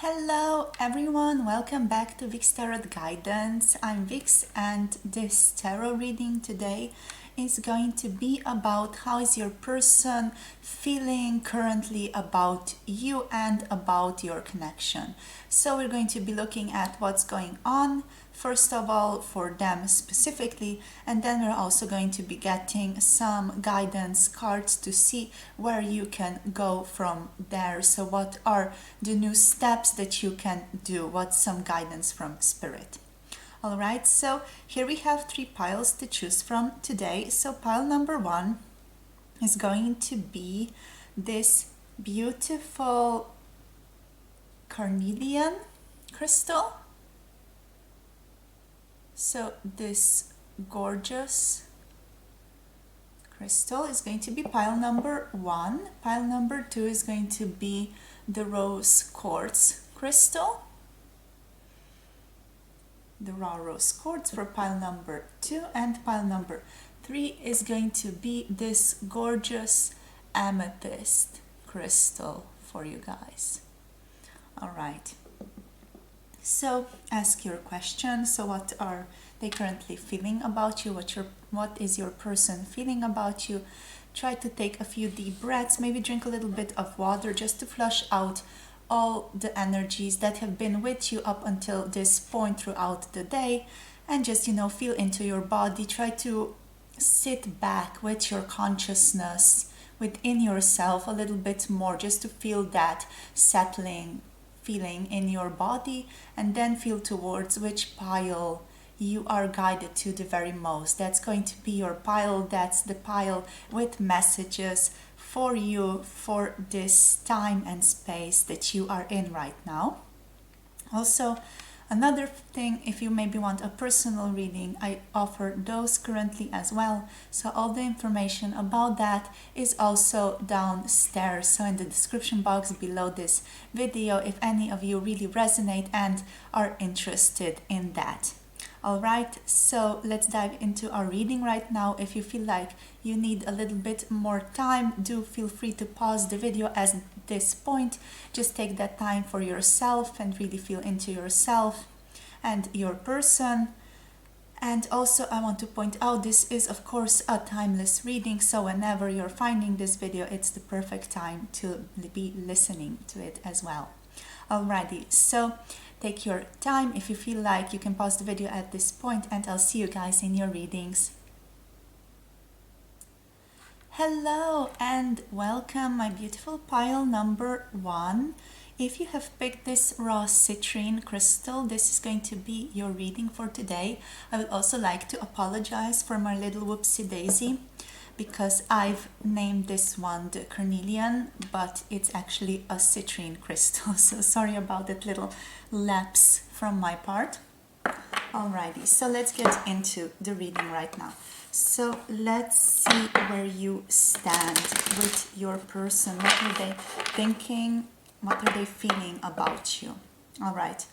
Hello everyone, welcome back to Vix Tarot Guidance. I'm Vix and this tarot reading today is going to be about how is your person feeling currently about you and about your connection. So we're going to be looking at what's going on first of all for them specifically, and then we're also going to be getting some guidance cards to see where you can go from there. So what are the new steps that you can do? What's some guidance from spirit? All right, so here we have 3 piles to choose from today. So pile number 1 is going to be this beautiful carnelian crystal. So this gorgeous crystal is going to be pile number 1. Pile number 2 is going to be the rose quartz crystal. The raw rose quartz for pile number 2, and pile number 3 is going to be this gorgeous amethyst crystal for you guys. All right. So ask your question. So what are they currently feeling about you? What is your person feeling about you? Try to take a few deep breaths, maybe drink a little bit of water just to flush out all the energies that have been with you up until this point throughout the day, and just feel into your body. Try to sit back with your consciousness within yourself a little bit more, just to feel that settling feeling in your body, and then feel towards which pile you are guided to the very most. That's going to be your pile. That's the pile with messages for you for this time and space that you are in right now. Also, another thing, if you maybe want a personal reading, I offer those currently as well. So all the information about that is also downstairs, so in the description box below this video, if any of you really resonate and are interested in that. All right, so let's dive into our reading right now. If you feel like you need a little bit more time, do feel free to pause the video at this point. Just take that time for yourself and really feel into yourself and your person. And also I want to point out, this is of course a timeless reading, so whenever you're finding this video, it's the perfect time to be listening to it as well. Alrighty, so take your time. If you feel like, you can pause the video at this point, and I'll see you guys in your readings. Hello and welcome, my beautiful pile number 1. If you have picked this raw citrine crystal, this is going to be your reading for today. I would also like to apologize for my little whoopsie daisy, because I've named this one the carnelian, but it's actually a citrine crystal. So sorry about that little lapse from my part. Alrighty, so let's get into the reading right now. So let's see where you stand with your person. What are they thinking? What are they feeling about you? Alright,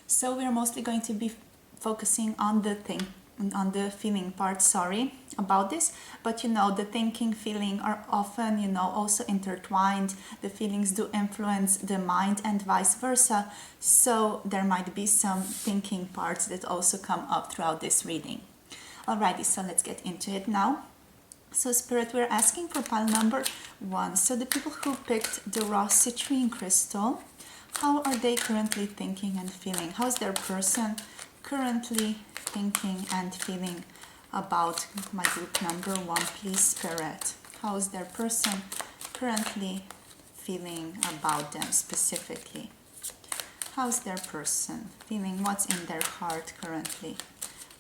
so we're mostly going to be focusing on the feeling part, sorry about this, but the thinking, feeling are often also intertwined. The feelings do influence the mind and vice versa, so there might be some thinking parts that also come up throughout this reading. Alrighty, so let's get into it now. So Spirit, we're asking for pile number 1. So the people who picked the raw citrine crystal, how are they currently thinking and feeling? How's their person currently thinking and feeling about my group number 1, please, Spirit? How is their person currently feeling about them specifically? How's their person feeling? What's in their heart currently?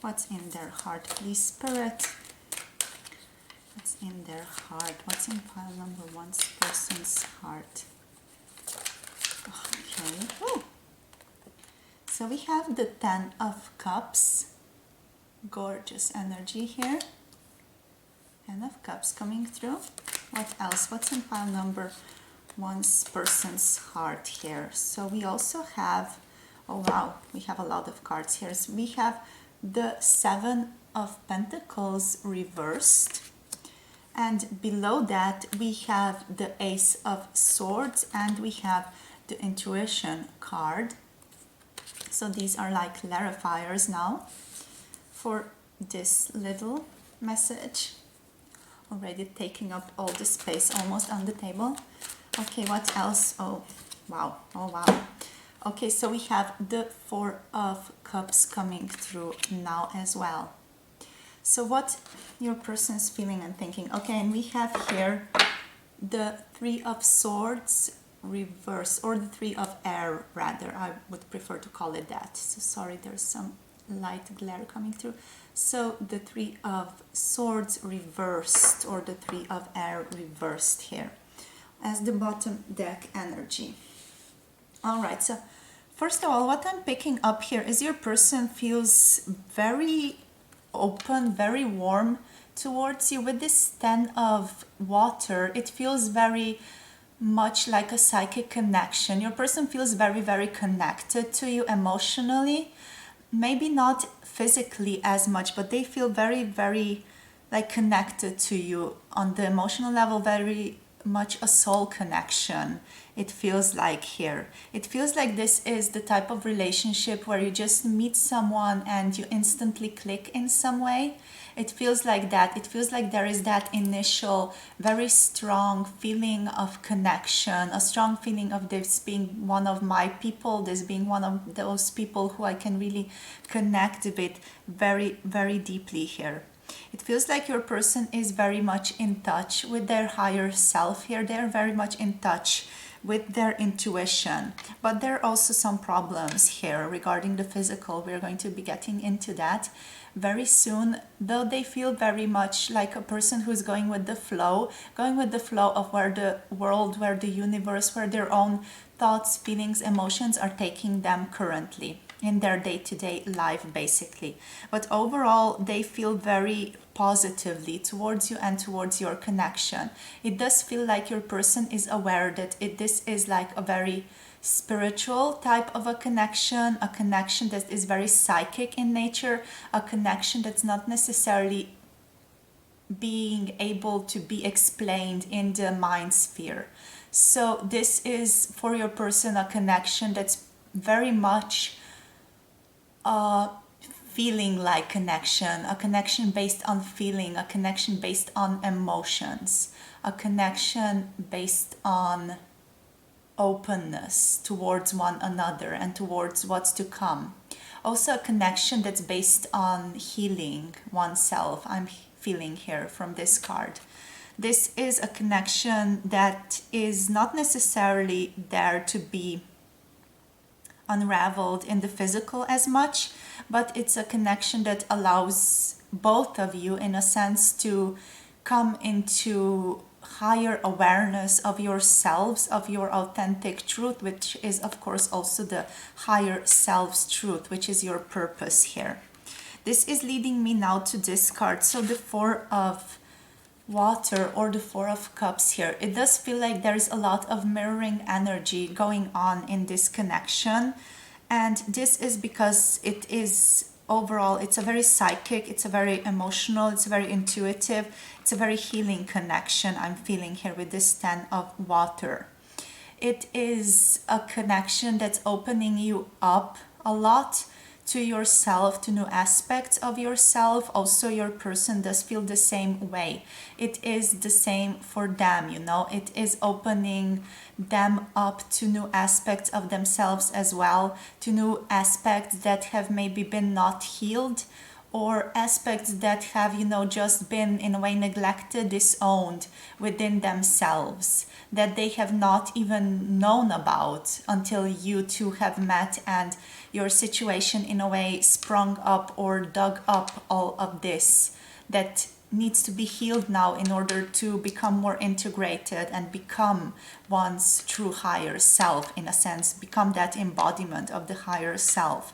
What's in their heart, please, Spirit? What's in their heart? What's in pile number 1's person's heart? Okay. Ooh. So we have the 10 of Cups. Gorgeous energy here. 10 of Cups coming through. What else? What's in pile number 1's person's heart here? So we also have, oh wow, we have a lot of cards here. So we have the 7 of Pentacles reversed. And below that we have the Ace of Swords, and we have the intuition card. So these are like clarifiers now for this little message. Already taking up all the space almost on the table. Okay, what else? Oh wow, oh wow. Okay, so we have the Four of Cups coming through now as well. So what your person's feeling and thinking. Okay, and we have here the Three of Swords reverse, or the Three of Air rather, I would prefer to call it that. So sorry, there's some light glare coming through. So the Three of Swords reversed, or the Three of Air reversed here as the bottom deck energy. All right, so first of all, what I'm picking up here is your person feels very open, very warm towards you. With this Ten of Water, it feels very much like a psychic connection. Your person feels very, very connected to you emotionally. Maybe not physically as much, but they feel very, very like connected to you on the emotional level, very much a soul connection. It feels like here. It feels like this is the type of relationship where you just meet someone and you instantly click in some way. It feels like that. It feels like there is that initial very strong feeling of connection, a strong feeling of this being one of my people, this being one of those people who I can really connect with very, very deeply here. It feels like your person is very much in touch with their higher self here. They're very much in touch with their intuition. But there are also some problems here regarding the physical. We're going to be getting into that very soon, though they feel very much like a person who's going with the flow of where the world, where the universe, where their own thoughts, feelings, emotions are taking them currently in their day-to-day life, basically. But overall, they feel very positively towards you and towards your connection. It does feel like your person is aware that this is like a very spiritual type of a connection that is very psychic in nature, a connection that's not necessarily being able to be explained in the mind sphere. So this is for your person a connection that's very much feeling like connection, a connection based on feeling, a connection based on emotions, a connection based on openness towards one another and towards what's to come. Also a connection that's based on healing oneself. I'm feeling here from this card. This is a connection that is not necessarily there to be unraveled in the physical as much, but it's a connection that allows both of you in a sense to come into higher awareness of yourselves, of your authentic truth, which is of course also the higher self's truth, which is your purpose here. This is leading me now to this card. So the Four of Water, or the Four of Cups here, it does feel like there is a lot of mirroring energy going on in this connection, and this is because it is overall, it's a very psychic, it's a very emotional, it's a very intuitive, it's a very healing connection I'm feeling here with this Ten of Water. It is a connection that's opening you up a lot to yourself, to new aspects of yourself. Also, your person does feel the same way. It is the same for them, you know. It is opening them up to new aspects of themselves as well, to new aspects that have maybe been not healed, or aspects that have, you know, just been in a way neglected, disowned within themselves, that they have not even known about until you two have met and your situation in a way sprung up or dug up all of this that needs to be healed now in order to become more integrated and become one's true higher self, in a sense, become that embodiment of the higher self,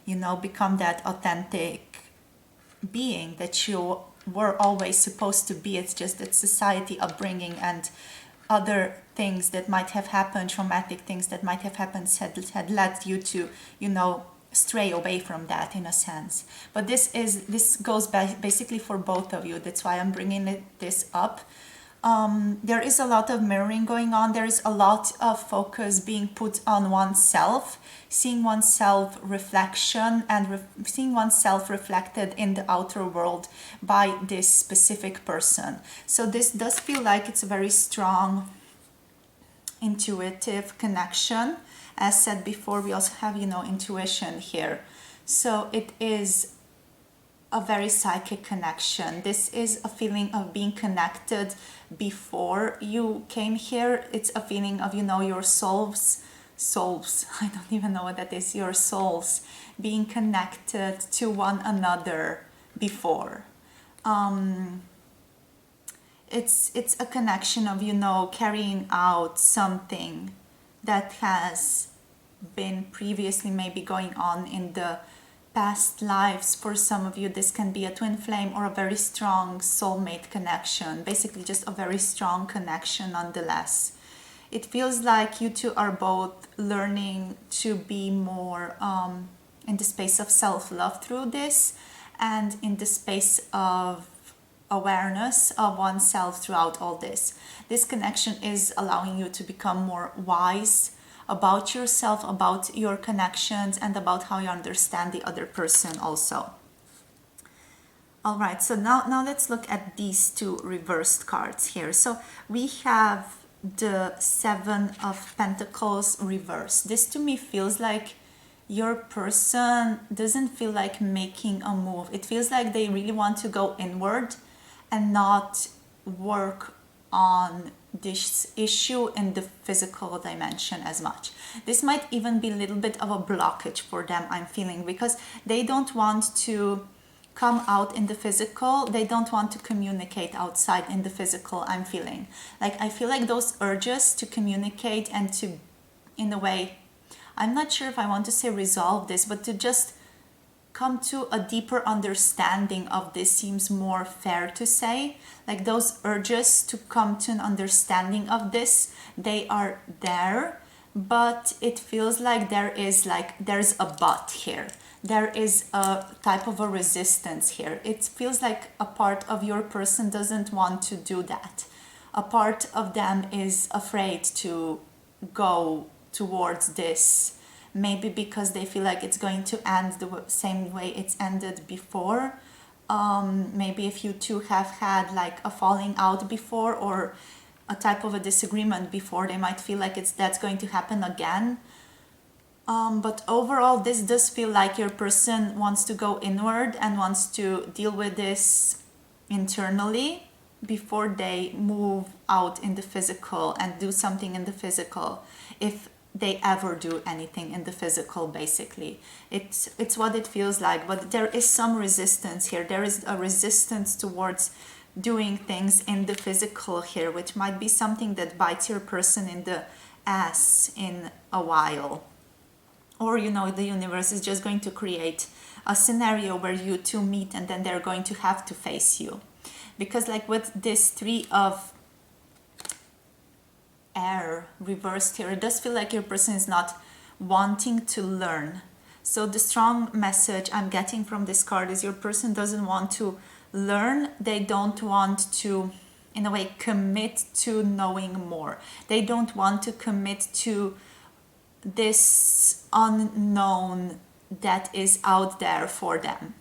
you know, become that authentic being that you were always supposed to be. It's just that society, upbringing, and other things that might have happened, traumatic things that might have happened, had led you to, you know, stray away from that in a sense. But this goes back basically for both of you. That's why I'm bringing this up. There is a lot of mirroring going on. There is a lot of focus being put on oneself, seeing oneself reflection and seeing oneself reflected in the outer world by this specific person. So this does feel like it's a very strong intuitive connection. As said before, we also have, intuition here. So it is a very psychic connection. This is a feeling of being connected before you came here. It's a feeling of, your souls, I don't even know what that is, your souls being connected to one another before. It's a connection of, carrying out something that has been previously maybe going on in the past lives. For some of you, this can be a twin flame or a very strong soulmate connection, basically just a very strong connection nonetheless. It feels like you two are both learning to be more in the space of self-love through this, and in the space of awareness of oneself throughout all this. This connection is allowing you to become more wise about yourself, about your connections, and about how you understand the other person also. All right, so now let's look at these two reversed cards here. So we have the Seven of Pentacles reversed. This to me feels like your person doesn't feel like making a move. It feels like they really want to go inward and not work on this issue in the physical dimension as much. This might even be a little bit of a blockage for them, I'm feeling, because they don't want to come out in the physical. They don't want to communicate outside in the physical, I'm feeling. Like, I feel like those urges to communicate and to, in a way, I'm not sure if I want to say resolve this, but to just come to a deeper understanding of this seems more fair to say. Like, those urges to come to an understanding of this, they are there, but it feels like there's a but here. There is a type of a resistance here. It feels like a part of your person doesn't want to do that. A part of them is afraid to go towards this, maybe because they feel like it's going to end the same way it's ended before. Maybe if you two have had like a falling out before, or a type of a disagreement before, they might feel like that's going to happen again. But overall, this does feel like your person wants to go inward and wants to deal with this internally before they move out in the physical and do something in the physical, if they ever do anything in the physical. Basically, it's what it feels like. But there is some resistance here. There is a resistance towards doing things in the physical here, which might be something that bites your person in the ass in a while. Or, the universe is just going to create a scenario where you two meet and then they're going to have to face you. Because like with this Three of Air reversed here, it does feel like your person is not wanting to learn. So the strong message I'm getting from this card is your person doesn't want to learn. They don't want to, in a way, commit to knowing more. They don't want to commit to this unknown that is out there for them.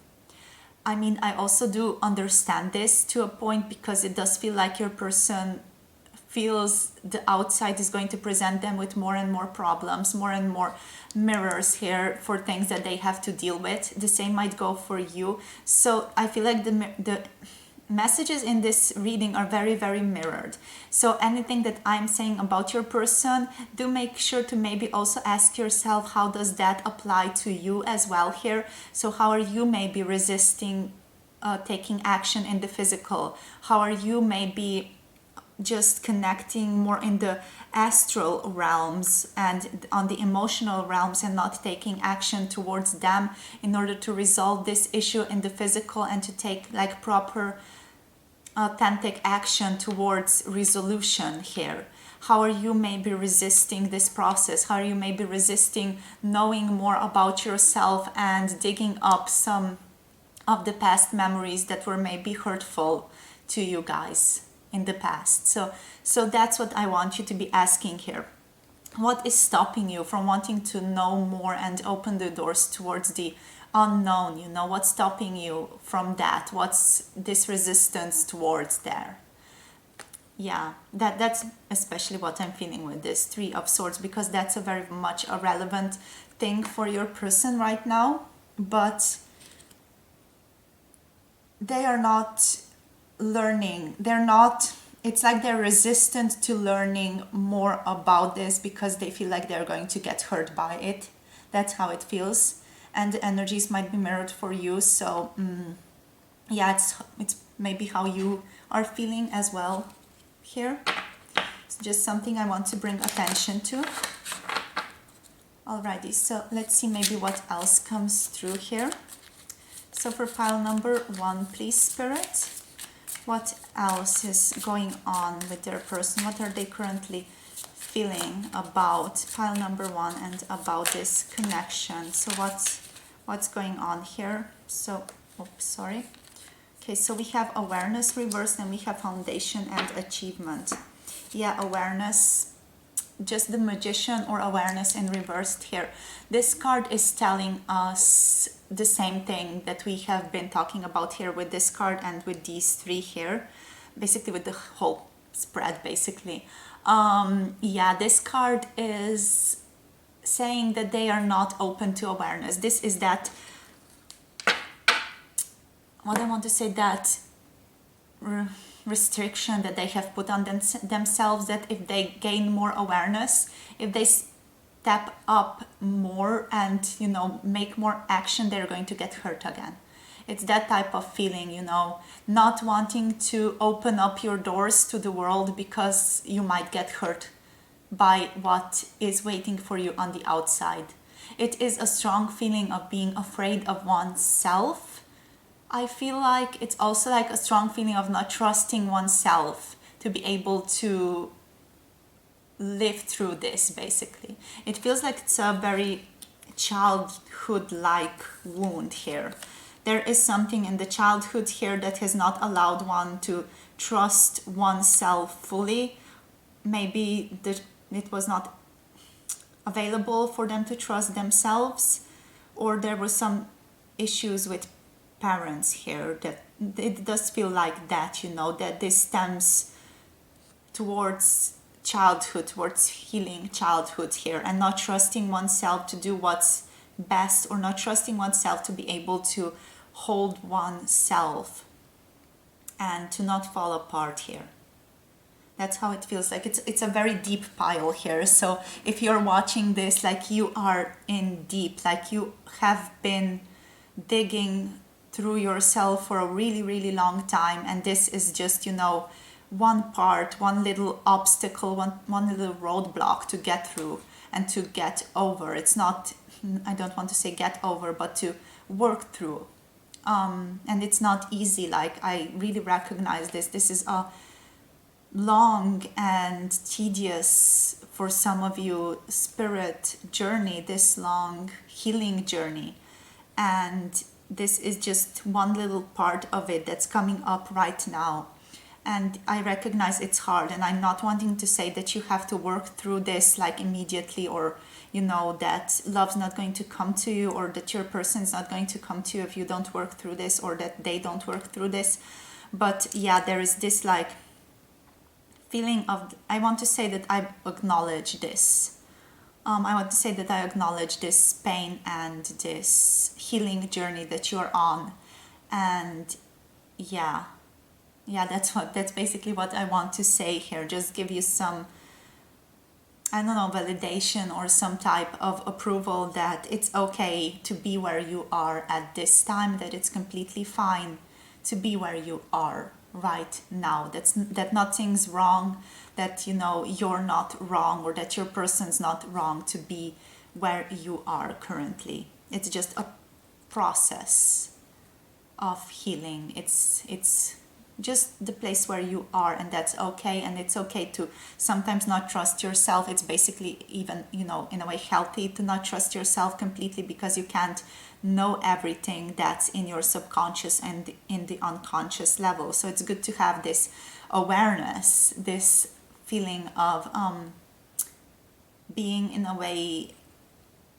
I mean, I also do understand this to a point, because it does feel like your person feels the outside is going to present them with more and more problems, more and more mirrors here for things that they have to deal with. The same might go for you. So I feel like the messages in this reading are very, very mirrored. So anything that I'm saying about your person, do make sure to maybe also ask yourself, how does that apply to you as well here? So how are you maybe resisting taking action in the physical? How are you maybe just connecting more in the astral realms and on the emotional realms, and not taking action towards them in order to resolve this issue in the physical, and to take like proper authentic action towards resolution here? How are you maybe resisting this process? How are you maybe resisting knowing more about yourself and digging up some of the past memories that were maybe hurtful to you guys? in the past. So that's what I want you to be asking here. What is stopping you from wanting to know more and open the doors towards the unknown? You know, what's stopping you from that? What's this resistance towards there? Yeah, that's especially what I'm feeling with this Three of Swords, because that's a very much a relevant thing for your person right now. But they are not learning. They're not, it's like they're resistant to learning more about this because they feel like they're going to get hurt by it. That's how it feels. And the energies might be mirrored for you. So yeah, it's maybe how you are feeling as well here. It's just something I want to bring attention to. Alrighty, so let's see maybe what else comes through here. So for pile number 1, please, Spirit, what else is going on with their person? What are they currently feeling about pile number 1 and about this connection? So what's going on here? So, oops, sorry. Okay, so we have awareness reversed and we have foundation and achievement. Yeah, awareness, just the Magician or awareness in reversed here. This card is telling us the same thing that we have been talking about here with this card and with these three here, basically with the whole spread basically. Yeah, this card is saying that they are not open to awareness. This is that, what I want to say, that restriction that they have put on themselves, that if they gain more awareness, if they step up more and, you know, make more action, they're going to get hurt again. It's that type of feeling, you know, not wanting to open up your doors to the world because you might get hurt by what is waiting for you on the outside. It is a strong feeling of being afraid of oneself. I feel like it's also like a strong feeling of not trusting oneself to be able to live through this, basically. It feels like it's a very childhood-like wound here. There is something in the childhood here that has not allowed one to trust oneself fully. Maybe it was not available for them to trust themselves, or there were some issues with parents here. That it does feel like that, you know, that this stems towards childhood, towards healing childhood here, and not trusting oneself to do what's best, or not trusting oneself to be able to hold oneself and to not fall apart here. That's how it feels like. It's a very deep pile here. So if you're watching this, like, you are in deep, like you have been digging through yourself for a really, really long time, and this is just, you know, one part, one little obstacle, one little roadblock to get through and to get over. It's not, I don't want to say get over, but to work through. And it's not easy. Like, I really recognize this. This is a long and tedious, for some of you, spirit journey, this long healing journey. And this is just one little part of it that's coming up right now. And I recognize it's hard, and I'm not wanting to say that you have to work through this like immediately, or, you know, that love's not going to come to you, or that your person's not going to come to you if you don't work through this, or that they don't work through this. But yeah, there is this like feeling of, I want to say that I acknowledge this. I want to say that I acknowledge this pain and this healing journey that you're on. And yeah, that's basically what I want to say here. Just give you some, I don't know, validation or some type of approval that it's okay to be where you are at this time, that it's completely fine to be where you are right now. That nothing's wrong, that, you know, you're not wrong, or that your person's not wrong to be where you are currently. It's just a process of healing. It's just the place where you are, and that's okay. And it's okay to sometimes not trust yourself. It's basically even, you know, in a way healthy to not trust yourself completely, because you can't know everything that's in your subconscious and in the unconscious level. So it's good to have this awareness, this feeling of being in a way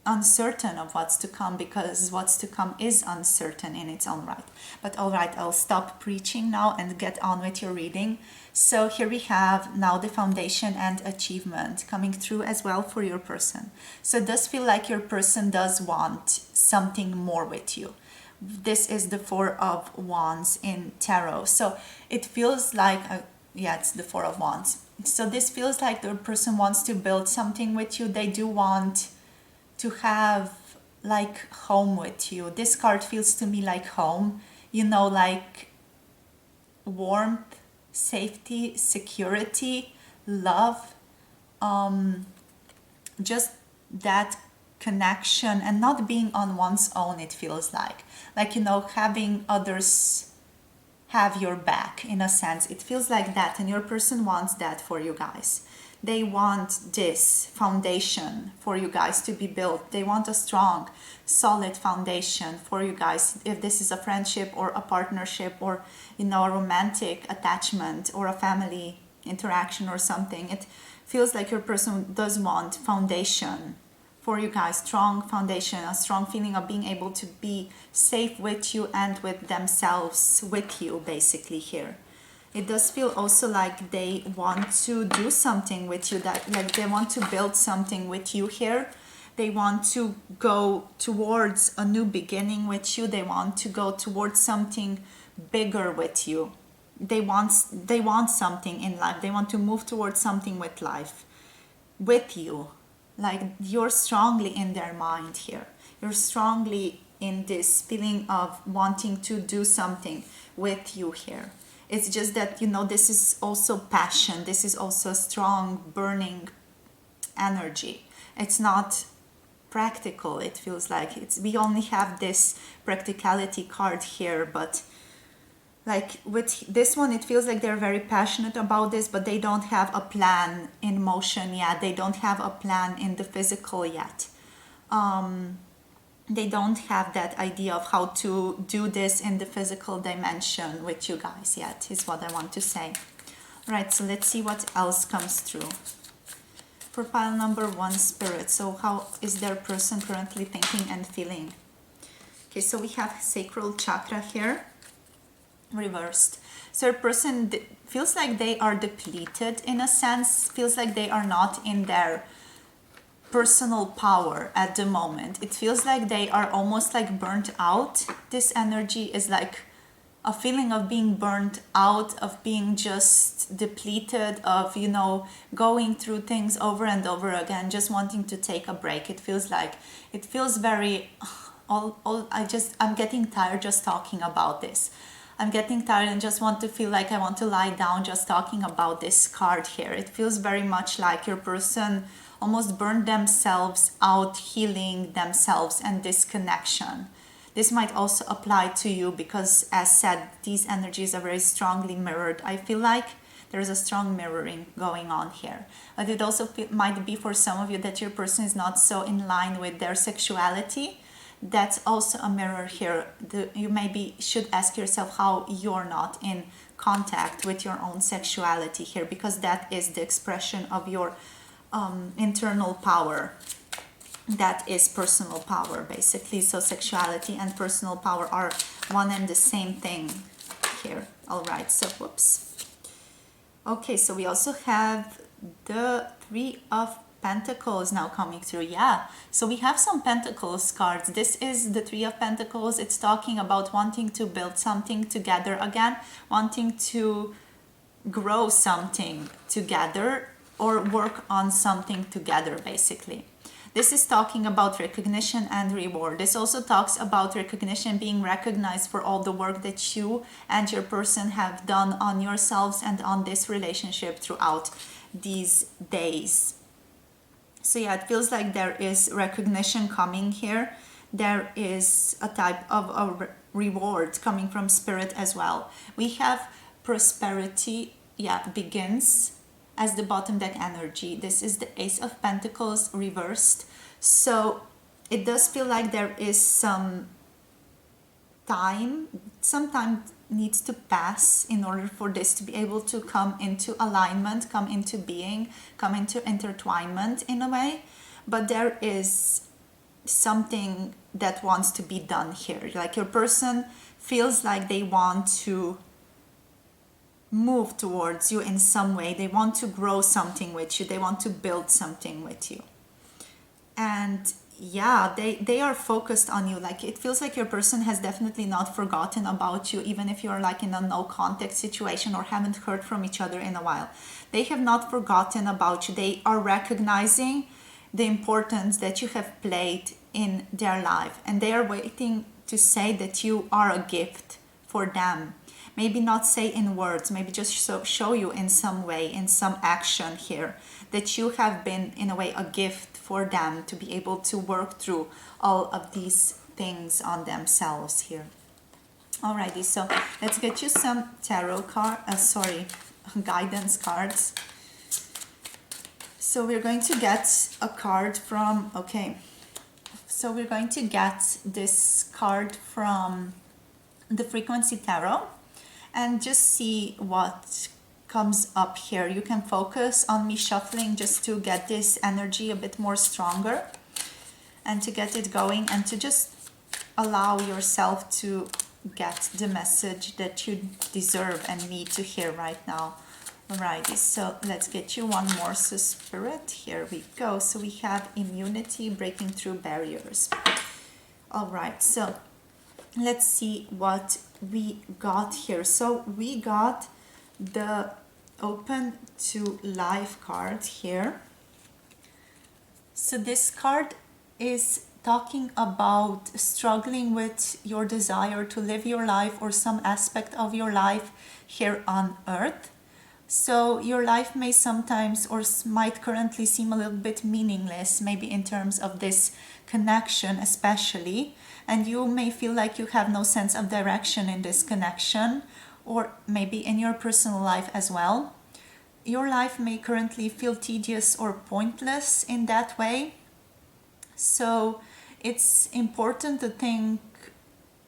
uncertain of what's to come, because what's to come is uncertain in its own right. But all right, I'll stop preaching now and get on with your reading. So here we have now the foundation and achievement coming through as well for your person. So it does feel like your person does want something more with you. This is the Four of Wands in Tarot. So it feels like, yeah, it's the Four of Wands. So this feels like the person wants to build something with you. They do want to have like home with you. This card feels to me like home, you know, like warmth, safety, security, love, just that connection and not being on one's own. It feels like, you know, having others have your back in a sense. It feels like that, and your person wants that for you guys. They want this foundation for you guys to be built. They want a strong, solid foundation for you guys. If this is a friendship or a partnership or, you know, a romantic attachment or a family interaction or something, it feels like your person does want foundation for you guys. Strong foundation, a strong feeling of being able to be safe with you and with themselves with you, basically here. It does feel also like they want to do something with you, that like they want to build something with you here. They want to go towards a new beginning with you. They want to go towards something bigger with you. They want something in life. They want to move towards something with life, with you. Like you're strongly in their mind here. You're strongly in this feeling of wanting to do something with you here. It's just that, you know, this is also passion. This is also strong, burning energy. It's not practical. It feels like we only have this practicality card here, but like with this one, it feels like they're very passionate about this, but they don't have a plan in motion yet. They don't have a plan in the physical yet. They don't have that idea of how to do this in the physical dimension with you guys yet, is what I want to say. All right, so let's see what else comes through. For pile number 1, Spirit. So how is their person currently thinking and feeling? Okay, so we have sacral chakra here, reversed. So your person feels like they are depleted in a sense, feels like they are not in their personal power at the moment. It feels like they are almost like burnt out. This energy is like a feeling of being burnt out, of being just depleted, of, you know, going through things over and over again, just wanting to take a break. It feels very I'm getting tired just talking about this. I'm getting tired and just want to feel like I want to lie down just talking about this card here. It feels very much like your person almost burned themselves out, healing themselves and this connection. This might also apply to you because, as said, these energies are very strongly mirrored. I feel like there's a strong mirroring going on here. But it also might be for some of you that your person is not so in line with their sexuality. That's also a mirror here. You maybe should ask yourself how you're not in contact with your own sexuality here, because that is the expression of your internal power. That is personal power, basically. So sexuality and personal power are one and the same thing here. All right, so whoops. Okay, so we also have the Three of Pentacles now coming through. Yeah, so we have some Pentacles cards. This is the Three of Pentacles. It's talking about wanting to build something together again, wanting to grow something together or work on something together, basically. This is talking about recognition and reward. This also talks about recognition, being recognized for all the work that you and your person have done on yourselves and on this relationship throughout these days. So yeah, it feels like there is recognition coming here. There is a type of a reward coming from Spirit as well. We have prosperity, yeah, begins as the bottom deck energy. This is the Ace of Pentacles reversed. So it does feel like there is some time needs to pass in order for this to be able to come into alignment, come into being, come into intertwinement in a way. But there is something that wants to be done here. Like your person feels like they want to move towards you in some way. They want to grow something with you. They want to build something with you. And yeah, they are focused on you. Like it feels like your person has definitely not forgotten about you, even if you're like in a no contact situation or haven't heard from each other in a while. They have not forgotten about you. They are recognizing the importance that you have played in their life, and they are waiting to say that you are a gift for them. Maybe not say in words, maybe just show you in some way, in some action here, that you have been in a way a gift for them to be able to work through all of these things on themselves here. Alrighty, so let's get you some tarot guidance cards. So we're going to get a card from, so we're going to get this card from the Frequency Tarot and just see what comes up here. You can focus on me shuffling just to get this energy a bit more stronger and to get it going and to just allow yourself to get the message that you deserve and need to hear right now. Alrighty, so let's get you one more. So Spirit, here we go. So we have immunity, breaking through barriers. Alright, so let's see what we got here. So we got the Open to Life card here. So this card is talking about struggling with your desire to live your life or some aspect of your life here on earth. So your life may sometimes or might currently seem a little bit meaningless, maybe in terms of this connection especially, and you may feel like you have no sense of direction in this connection, or maybe in your personal life as well. Your life may currently feel tedious or pointless in that way. So it's important to think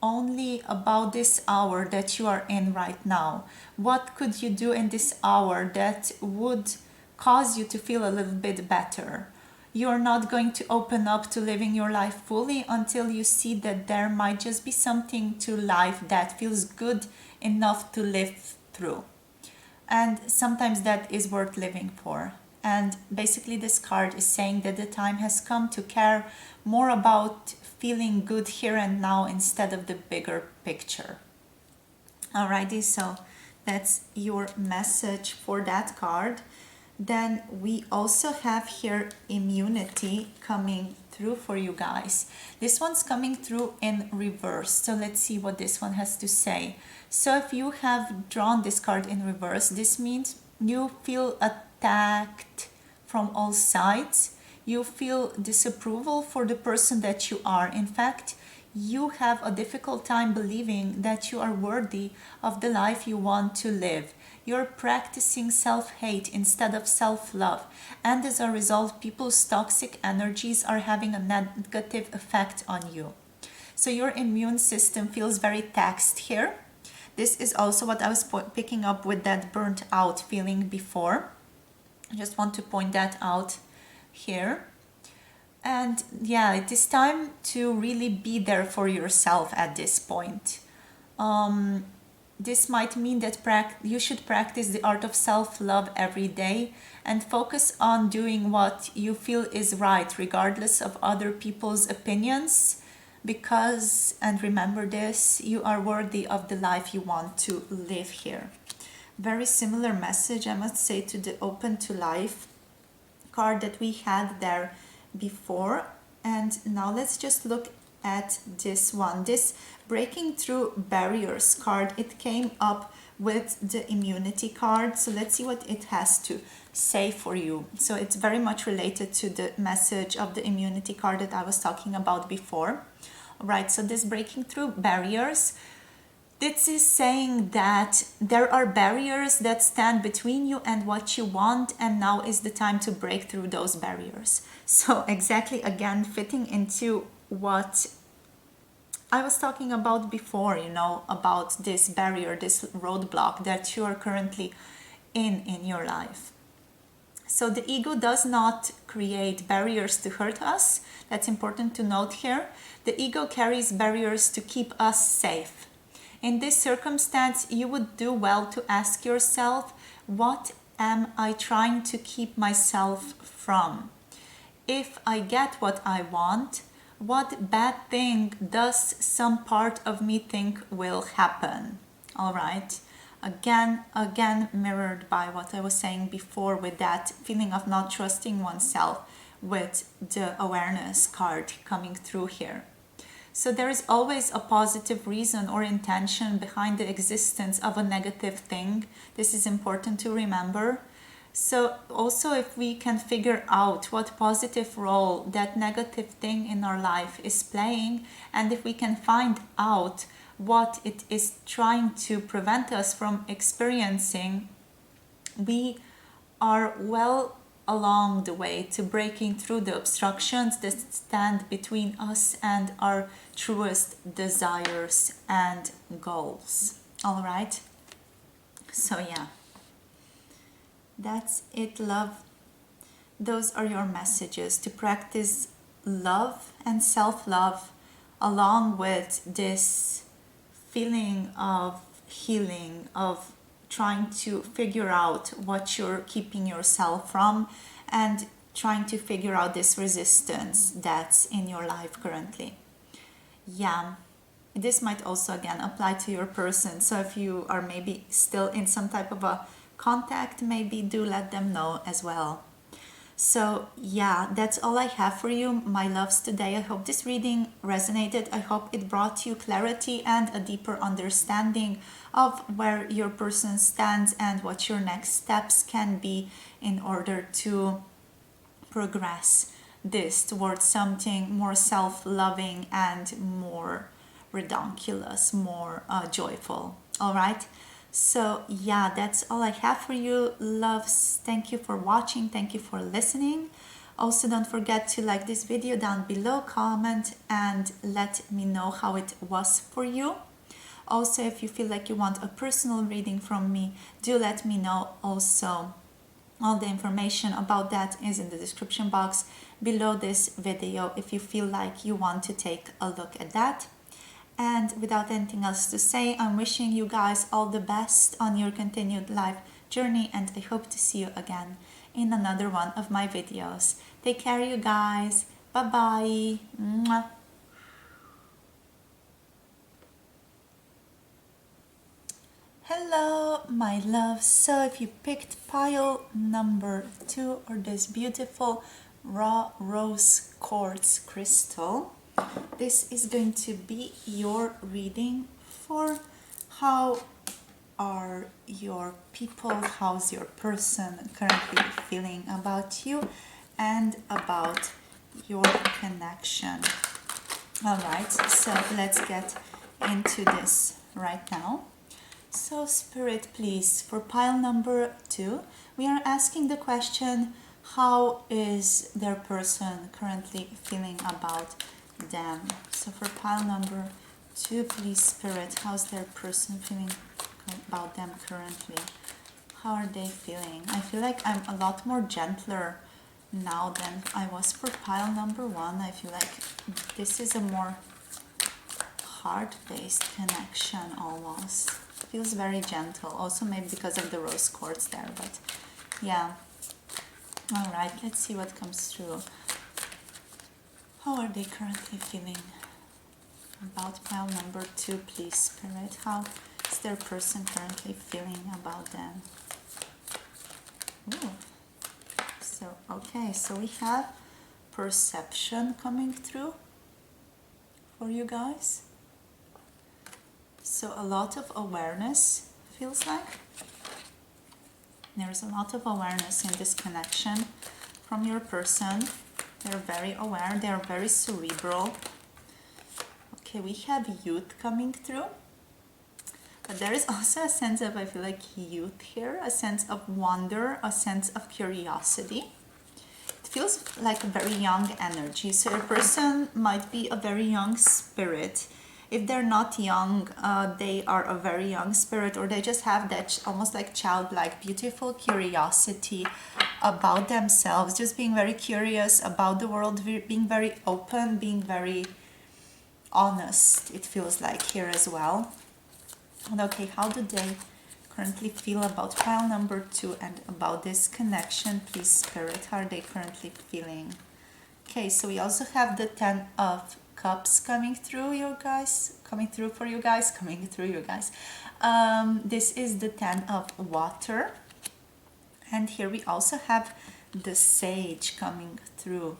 only about this hour that you are in right now. What could you do in this hour that would cause you to feel a little bit better? You're not going to open up to living your life fully until you see that there might just be something to life that feels good enough to live through. And sometimes that is worth living for. And basically this card is saying that the time has come to care more about feeling good here and now instead of the bigger picture. Alrighty, so that's your message for that card. Then we also have here immunity coming through for you guys. This one's coming through in reverse. So let's see what this one has to say. So if you have drawn this card in reverse, this means you feel attacked from all sides. You feel disapproval for the person that you are. In fact, you have a difficult time believing that you are worthy of the life you want to live. You're practicing self-hate instead of self-love. And as a result, people's toxic energies are having a negative effect on you. So your immune system feels very taxed here. This is also what I was picking up with that burnt out feeling before. I just want to point that out here. And yeah, it is time to really be there for yourself at this point. This might mean that you should practice the art of self-love every day and focus on doing what you feel is right, regardless of other people's opinions. Because, and remember this, you are worthy of the life you want to live here. Very similar message, I must say, to the Open to Life card that we had there before. And now let's just look at this one, this Breaking Through Barriers card. It came up with the immunity card, so let's see what it has to say for you. So it's very much related to the message of the immunity card that I was talking about before. Right, so this Breaking Through Barriers, this is saying that there are barriers that stand between you and what you want, and now is the time to break through those barriers. So exactly, again, fitting into what I was talking about before, you know, about this barrier, this roadblock that you are currently in your life. So the ego does not create barriers to hurt us. That's important to note here. The ego carries barriers to keep us safe. In this circumstance, you would do well to ask yourself, what am I trying to keep myself from? If I get what I want, what bad thing does some part of me think will happen? All right. Again, mirrored by what I was saying before with that feeling of not trusting oneself with the awareness card coming through here. So there is always a positive reason or intention behind the existence of a negative thing. This is important to remember. So also if we can figure out what positive role that negative thing in our life is playing, and if we can find out what it is trying to prevent us from experiencing, we are well along the way to breaking through the obstructions that stand between us and our truest desires and goals. All right. So yeah, that's it, love. Those are your messages to practice love and self-love along with this feeling of healing, of trying to figure out what you're keeping yourself from, and trying to figure out this resistance that's in your life currently. Yeah, this might also again apply to your person. So if you are maybe still in some type of a contact, maybe do let them know as well. So yeah, that's all I have for you, my loves, today. I hope this reading resonated. I hope it brought you clarity and a deeper understanding of where your person stands and what your next steps can be in order to progress this towards something more self-loving and more redonkulous, more joyful. All right. So yeah, that's all I have for you, loves. Thank you for watching. Thank you for listening. Also, don't forget to like this video down below, comment, and let me know how it was for you. Also, if you feel like you want a personal reading from me, do let me know. Also, all the information about that is in the description box below this video if you feel like you want to take a look at that. And without anything else to say, I'm wishing you guys all the best on your continued life journey, and I hope to see you again in another one of my videos. Take care, you guys. Bye-bye. Mwah. Hello, my love. So if you picked pile number 2, or this beautiful raw rose quartz crystal, this is going to be your reading for how are your people, how's your person currently feeling about you and about your connection. All right, so let's get into this right now. So Spirit, please, for pile number 2, we are asking the question, how is their person currently feeling about them? So for pile number 2, please, Spirit, how's their person feeling about them currently? How are they feeling? I feel like I'm a lot more gentler now than I was for pile number 1. I feel like this is a more heart-based connection almost. Feels very gentle. Also maybe because of the rose quartz there, but yeah. All right, let's see what comes through. How are they currently feeling about pile number 2, please, Spirit? How is their person currently feeling about them? Ooh. So, okay, so we have perception coming through for you guys. So a lot of awareness, feels like. There's a lot of awareness in this connection from your person. They're very aware, they're very cerebral. Okay, we have youth coming through. But there is also a sense of, I feel like, youth here, a sense of wonder, a sense of curiosity. It feels like a very young energy. So your person might be a very young spirit, If they're not young, they are a very young spirit, or they just have that almost like childlike, beautiful curiosity about themselves, just being very curious about the world, being very open, being very honest, it feels like here as well. And okay, how do they currently feel about pile number 2 and about this connection, please, Spirit? How are they currently feeling? Okay, so we also have the 10 of Cups coming through you guys, coming through for you guys, coming through you guys. This is the 10 of Water. And here we also have the Sage coming through.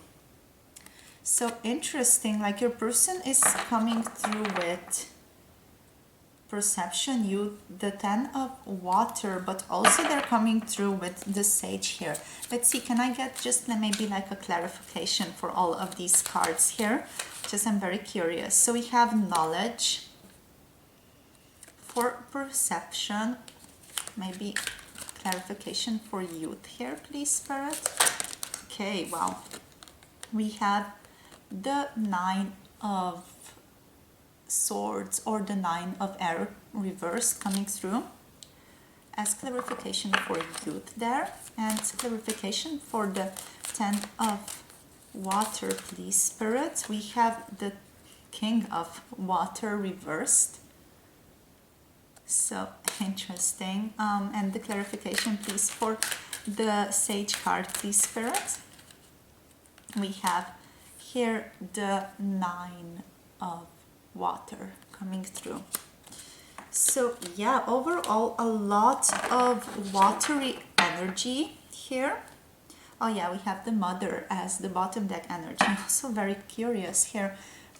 So interesting, like your person is coming through with perception, you, the 10 of Water, but also they're coming through with the Sage here. Let's see, can I get just maybe like a clarification for all of these cards here? Just I'm very curious. So we have Knowledge, for Perception, maybe clarification for Youth here, please, Spirit. Okay, wow. We have the 9 of Swords, or the 9 of Air reversed, coming through as clarification for Youth there, and clarification for the 10 of Water, please, Spirit. We have the King of Water reversed, so interesting. And the clarification, please, for the Sage card, please, Spirit. We have here the 9 of Water coming through. So yeah, overall a lot of watery energy here. Oh yeah, we have the Mother as the bottom deck energy. Also very curious here,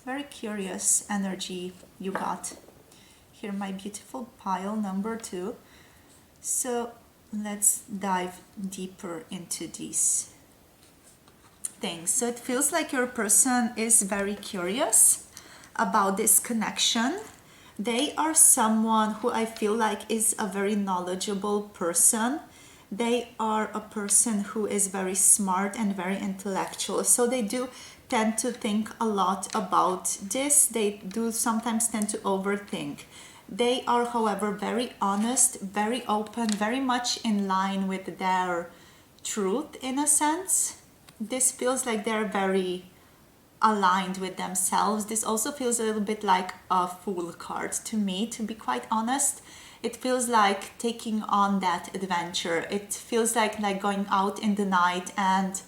very curious energy you got here, my beautiful pile number 2. So let's dive deeper into these things. So it feels like your person is very curious about this connection. They are someone who I feel like is a very knowledgeable person. They are a person who is very smart and very intellectual. So they do tend to think a lot about this. They do sometimes tend to overthink. They are, however, very honest, very open, very much in line with their truth in a sense. This feels like they're very aligned with themselves. This also feels a little bit like a Fool card to me, to be quite honest. It feels like taking on that adventure. It feels like going out in the night and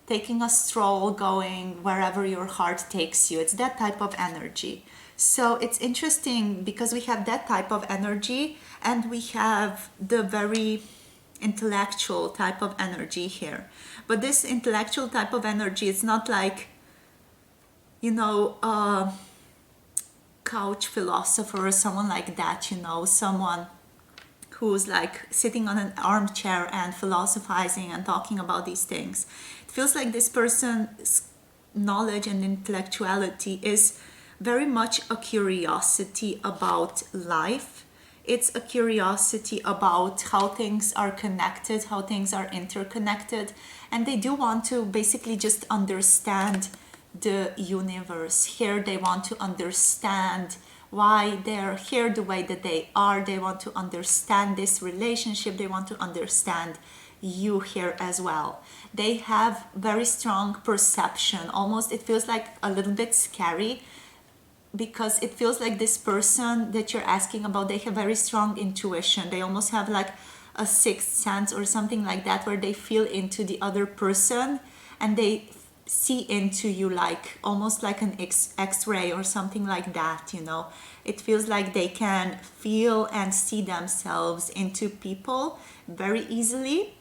taking a stroll, going wherever your heart takes you. It's that type of energy. So it's interesting because we have that type of energy and we have the very intellectual type of energy here. But this intellectual type of energy, it's not like, you know, a couch philosopher or someone like that, you know, someone who's like sitting on an armchair and philosophizing and talking about these things. It feels like this person's knowledge and intellectuality is very much a curiosity about life. It's a curiosity about how things are connected, how things are interconnected, and they do want to basically just understand the universe. Here they want to understand why they're here the way that they are. They want to understand this relationship. They want to understand you here as well. They have very strong perception. Almost it feels like a little bit scary because it feels like this person that you're asking about, they have very strong intuition. They almost have like a sixth sense or something like that, where they feel into the other person and they see into you like almost like an X-ray or something like that, you know. It feels like they can feel and see themselves into people very easily,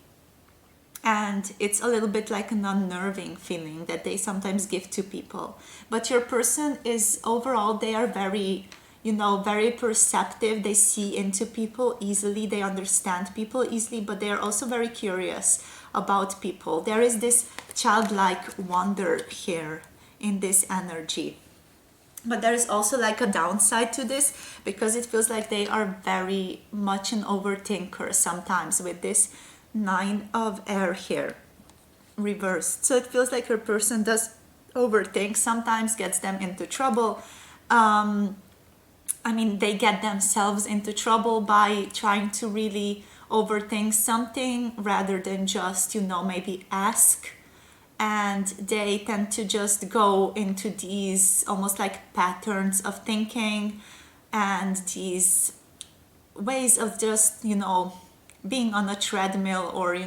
and it's a little bit like an unnerving feeling that they sometimes give to people. But your person is overall, they are very, you know, very perceptive. They see into people easily, they understand people easily, but they are also very curious about people. There is this childlike wonder here in this energy. But there is also like a downside to this, because it feels like they are very much an overthinker sometimes with this 9 of Air here reversed. So it feels like your person does overthink, sometimes gets them into trouble. they get themselves into trouble by trying to really overthink something rather than just, maybe ask. And they tend to just go into these almost like patterns of thinking and these ways of just, being on a treadmill, or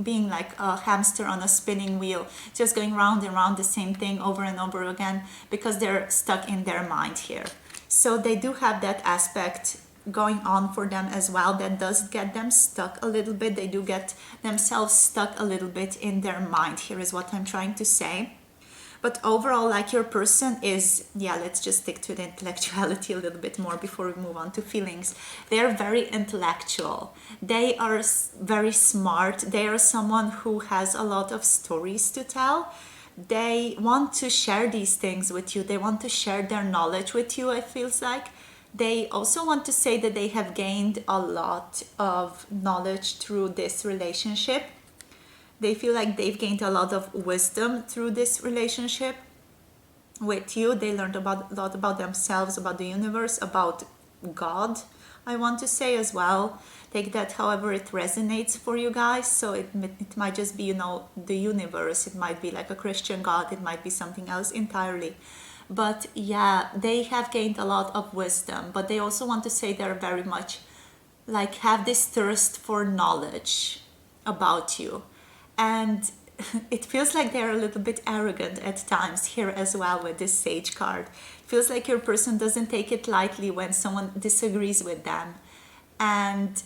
being like a hamster on a spinning wheel, just going round and round the same thing over and over again, because they're stuck in their mind here. So they do have that aspect going on for them as well, that does get them stuck a little bit. They do get themselves stuck a little bit in their mind, here is what I'm trying to say. But overall, like, your person is, let's just stick to the intellectuality a little bit more before we move on to feelings. They're very intellectual. They are very smart. They are someone who has a lot of stories to tell. They want to share these things with you. They want to share their knowledge with you, it feels like. They also want to say that they have gained a lot of knowledge through this relationship. They feel like they've gained a lot of wisdom through this relationship with you. They learned a lot about themselves, about the universe, about God, I want to say as well. Take that however it resonates for you guys. So it might just be, the universe. It might be like a Christian God. It might be something else entirely. But they have gained a lot of wisdom. But they also want to say they're very much like have this thirst for knowledge about you. And it feels like they're a little bit arrogant at times here as well with this Sage card. It feels like your person doesn't take it lightly when someone disagrees with them. And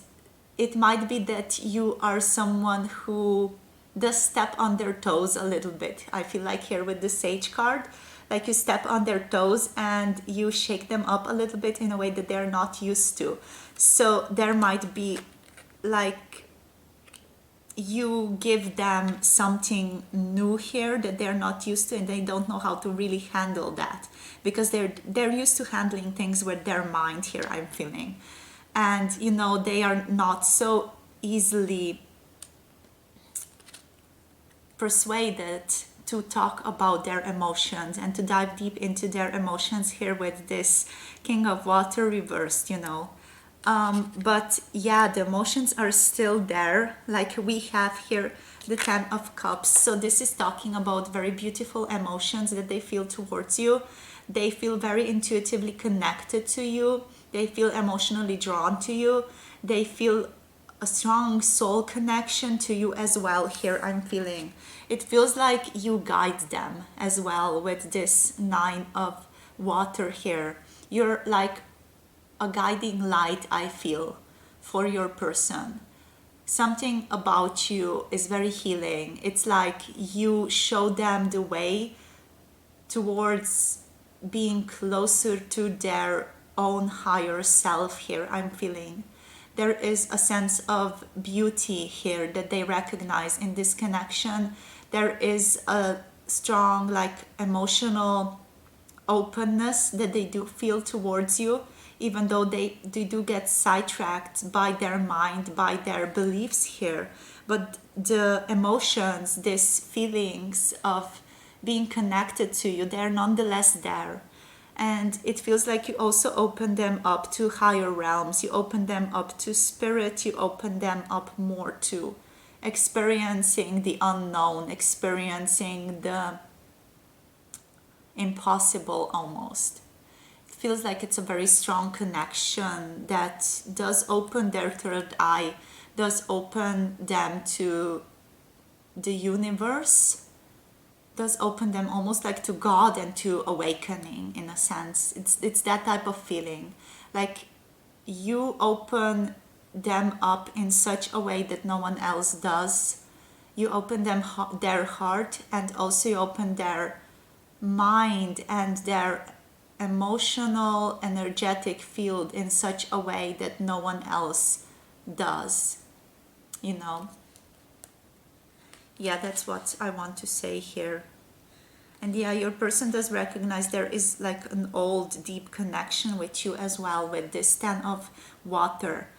it might be that you are someone who does step on their toes a little bit. I feel like here with the Sage card, like you step on their toes and you shake them up a little bit in a way that they're not used to. So there might be like you give them something new here that they're not used to, and they don't know how to really handle that, because they're used to handling things with their mind here, I'm feeling. And they are not so easily persuaded to talk about their emotions and to dive deep into their emotions here with this King of Water reversed, but the emotions are still there. Like we have here the Ten of Cups. So this is talking about very beautiful emotions that they feel towards you. They feel very intuitively connected to you. They feel emotionally drawn to you. They feel a strong soul connection to you as well here, I'm feeling. It feels like you guide them as well with this Nine of Water here. You're like a guiding light, I feel, for your person. Something about you is very healing. It's like you show them the way towards being closer to their own higher self here, I'm feeling. There is a sense of beauty here that they recognize in this connection. There is a strong like emotional openness that they do feel towards you, even though they do get sidetracked by their mind, by their beliefs here. But the emotions, these feelings of being connected to you, they're nonetheless there. And it feels like you also open them up to higher realms. You open them up to spirit. You open them up more to experiencing the unknown, experiencing the impossible almost. It feels like it's a very strong connection that does open their third eye, does open them to the universe, does open them almost like to God and to awakening in a sense. It's that type of feeling. Like you open them up in such a way that no one else does. You open them their heart, and also you open their mind and their emotional, energetic field in such a way that no one else does, that's what I want to say here. And your person does recognize there is like an old deep connection with you as well with this Ten of Water.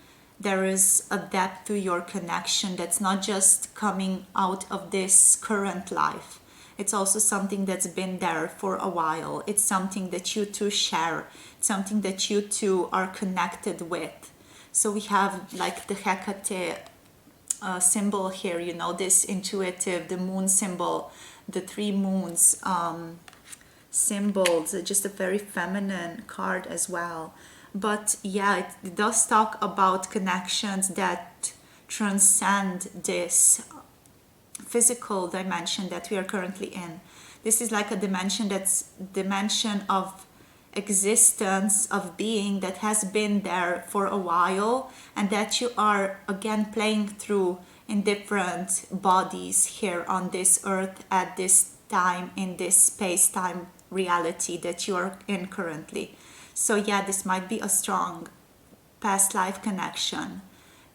There is a depth to your connection that's not just coming out of this current life. It's also something that's been there for a while. It's something that you two share, something that you two are connected with. So we have like the Hecate symbol here, you know, this intuitive, the moon symbol, the three moons symbols, just a very feminine card as well. But yeah, it does talk about connections that transcend this physical dimension that we are currently in. This is like a dimension that's dimension of existence, of being, that has been there for a while, and that you are again playing through in different bodies here on this earth at this time, in this space-time reality that you are in currently. So yeah, this might be a strong past life connection,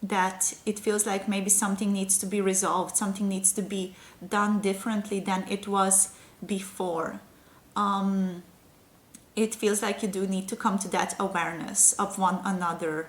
that it feels like maybe something needs to be resolved, something needs to be done differently than it was before. It feels like you do need to come to that awareness of one another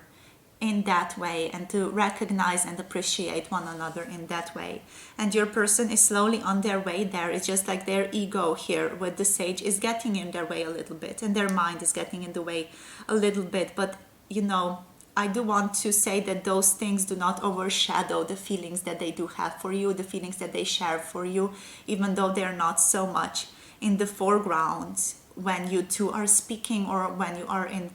in that way, and to recognize and appreciate one another in that way. And your person is slowly on their way there. It's just like their ego here with the Sage is getting in their way a little bit, and their mind is getting in the way a little bit. But you know, I do want to say that those things do not overshadow the feelings that they do have for you, the feelings that they share for you, even though they're not so much in the foreground when you two are speaking or when you are in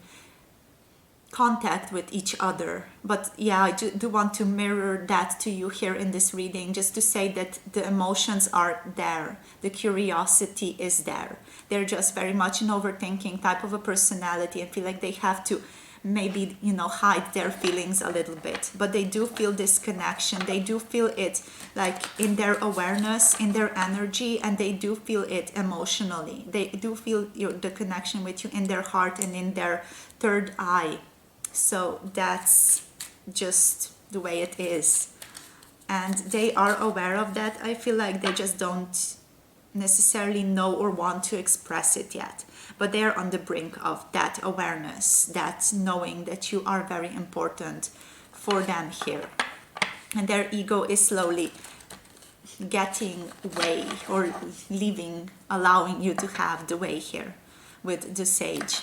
contact with each other. But yeah, I do want to mirror that to you here in this reading, just to say that the emotions are there, the curiosity is there. They're just very much an overthinking type of a personality and feel like they have to maybe, you know, hide their feelings a little bit, but they do feel this connection. They do feel it like in their awareness, in their energy, and they do feel it emotionally. They do feel the connection with you in their heart and in their third eye. So that's just the way it is, and they are aware of that. I feel like they just don't necessarily know or want to express it yet, but they are on the brink of that awareness, that knowing that you are very important for them here, and their ego is slowly getting way or leaving, allowing you to have the way here with the Sage.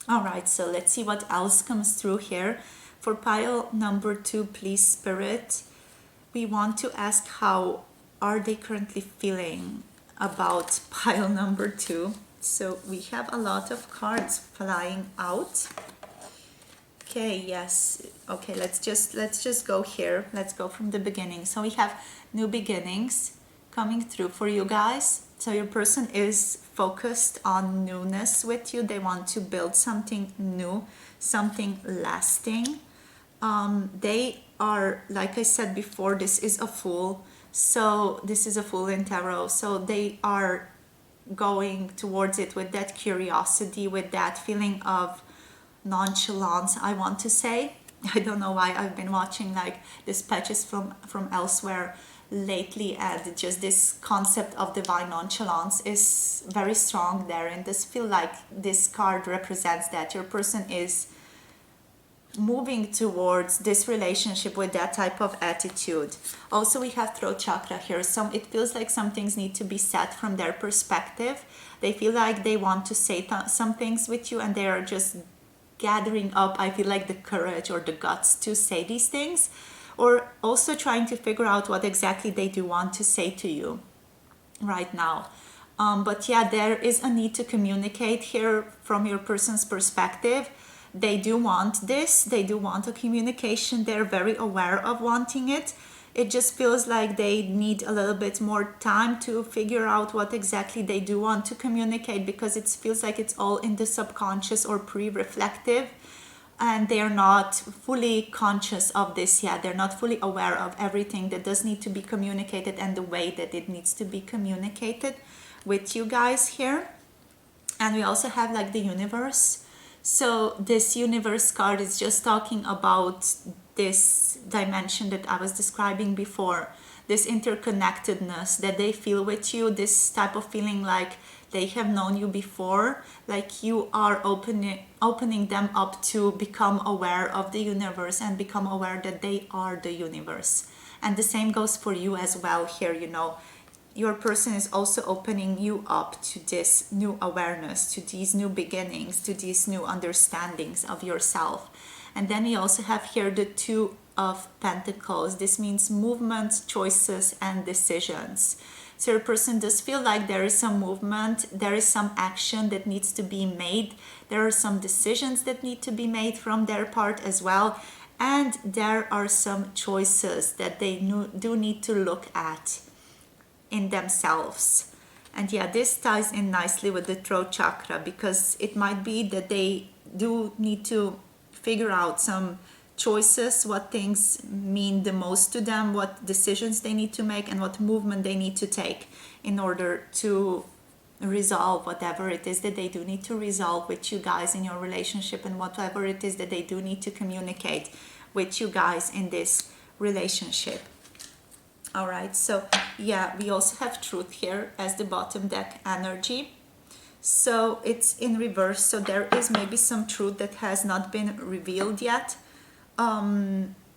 All right, so let's see what else comes through here. For pile number 2, please, Spirit, we want to ask how are they currently feeling about pile number 2. So we have a lot of cards flying out. Okay, yes. Okay, let's just go here. Let's go from the beginning. So we have new beginnings coming through for you guys. So your person is focused on newness with you. They want to build something new, something lasting. They are, like I said before, this is a Fool. So this is a Fool in tarot. So they are going towards it with that curiosity, with that feeling of nonchalance, I want to say. I don't know why I've been watching like dispatches from elsewhere lately, and just this concept of divine nonchalance is very strong there, and this feel like this card represents that your person is moving towards this relationship with that type of attitude. Also, we have throat chakra here. It feels like some things need to be said from their perspective. They feel like they want to say some things with you, and they are just gathering up, I feel like, the courage or the guts to say these things, or also trying to figure out what exactly they do want to say to you right now. But yeah, there is a need to communicate here from your person's perspective. They do want this, they do want a communication, they're very aware of wanting it. It just feels like they need a little bit more time to figure out what exactly they do want to communicate, because it feels like it's all in the subconscious or pre-reflective, and they're not fully conscious of this yet. They're not fully aware of everything that does need to be communicated and the way that it needs to be communicated with you guys here. And we also have like the universe. So this universe card is just talking about this dimension that I was describing before, this interconnectedness that they feel with you, this type of feeling like they have known you before, like you are opening them up to become aware of the universe and become aware that they are the universe. And the same goes for you as well here, you know. your person is also opening you up to this new awareness, to these new beginnings, to these new understandings of yourself. And then we also have here the Two of Pentacles. This means movement, choices, and decisions. So your person does feel like there is some movement, there is some action that needs to be made, there are some decisions that need to be made from their part as well, and there are some choices that they do need to look at in themselves. And yeah, this ties in nicely with the throat chakra, because it might be that they do need to figure out some choices, what things mean the most to them, what decisions they need to make, and what movement they need to take in order to resolve whatever it is that they do need to resolve with you guys in your relationship, and whatever it is that they do need to communicate with you guys in this relationship. All right, so yeah, we also have Truth here as the bottom deck energy. So it's in reverse, so there is maybe some truth that has not been revealed yet.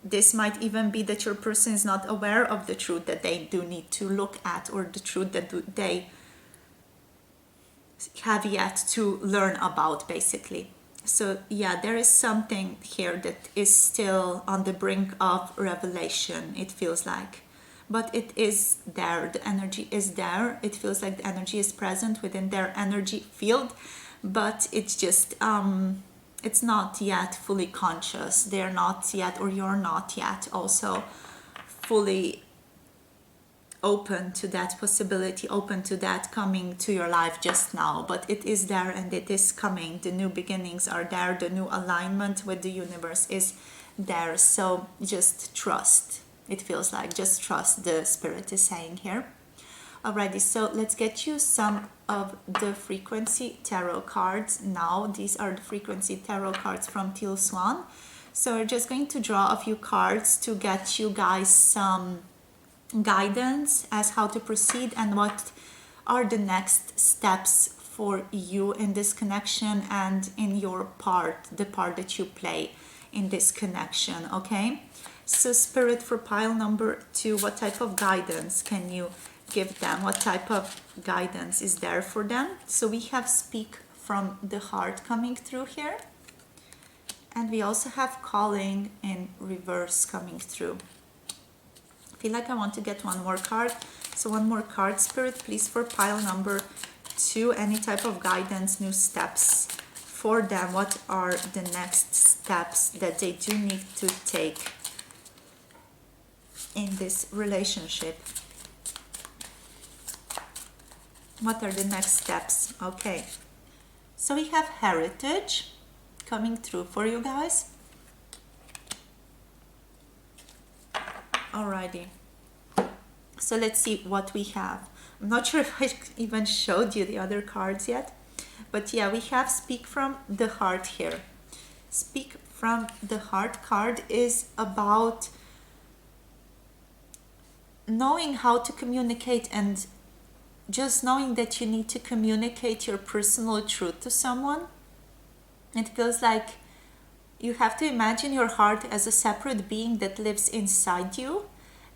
This might even be that your person is not aware of the truth that they do need to look at, or the truth that they have yet to learn about, basically. So yeah, there is something here that is still on the brink of revelation, it feels like. But it is there, the energy is there. It feels like the energy is present within their energy field, but it's just it's not yet fully conscious. They're not yet, or you're not yet also fully open to that possibility, open to that coming to your life just now. But it is there and it is coming. The new beginnings are there. The new alignment with the universe is there. So just trust. It feels like just trust, the spirit is saying here. Alrighty, so let's get you some of the frequency tarot cards now. These are the frequency tarot cards from Teal Swan. So we're just going to draw a few cards to get you guys some guidance as how to proceed and what are the next steps for you in this connection and in your part, the part that you play in this connection, okay? So Spirit, for pile number 2, what type of guidance can you give them? What type of guidance is there for them? So we have Speak from the Heart coming through here. And we also have Calling in reverse coming through. I feel like I want to get one more card. So one more card, Spirit, please, for pile number 2. Any type of guidance, new steps for them. What are the next steps that they do need to take in this relationship? What are the next steps? Okay, so we have Heritage coming through for you guys. Alrighty, so let's see what we have. I'm not sure if I even showed you the other cards yet, but yeah, we have Speak from the Heart here. Speak from the Heart card is about knowing how to communicate, and just knowing that you need to communicate your personal truth to someone. It feels like you have to imagine your heart as a separate being that lives inside you,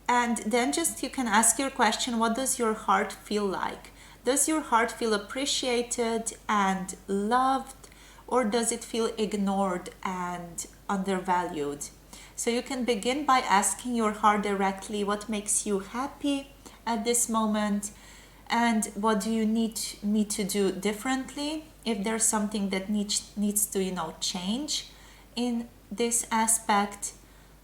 and then just you can ask your question, what does your heart feel like? Does your heart feel appreciated and loved, or does it feel ignored and undervalued? So you can begin by asking your heart directly, what makes you happy at this moment, and what do you need me to do differently, if there's something that needs to change in this aspect.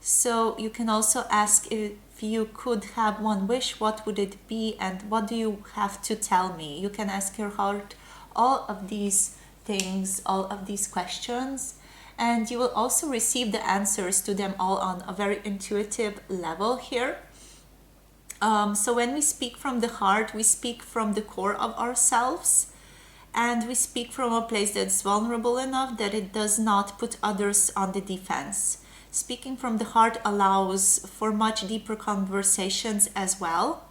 So you can also ask, if you could have one wish, what would it be, and what do you have to tell me? You can ask your heart all of these things, all of these questions, and you will also receive the answers to them all on a very intuitive level here. So when we speak from the heart, we speak from the core of ourselves, and we speak from a place that's vulnerable enough that it does not put others on the defense. Speaking from the heart allows for much deeper conversations as well.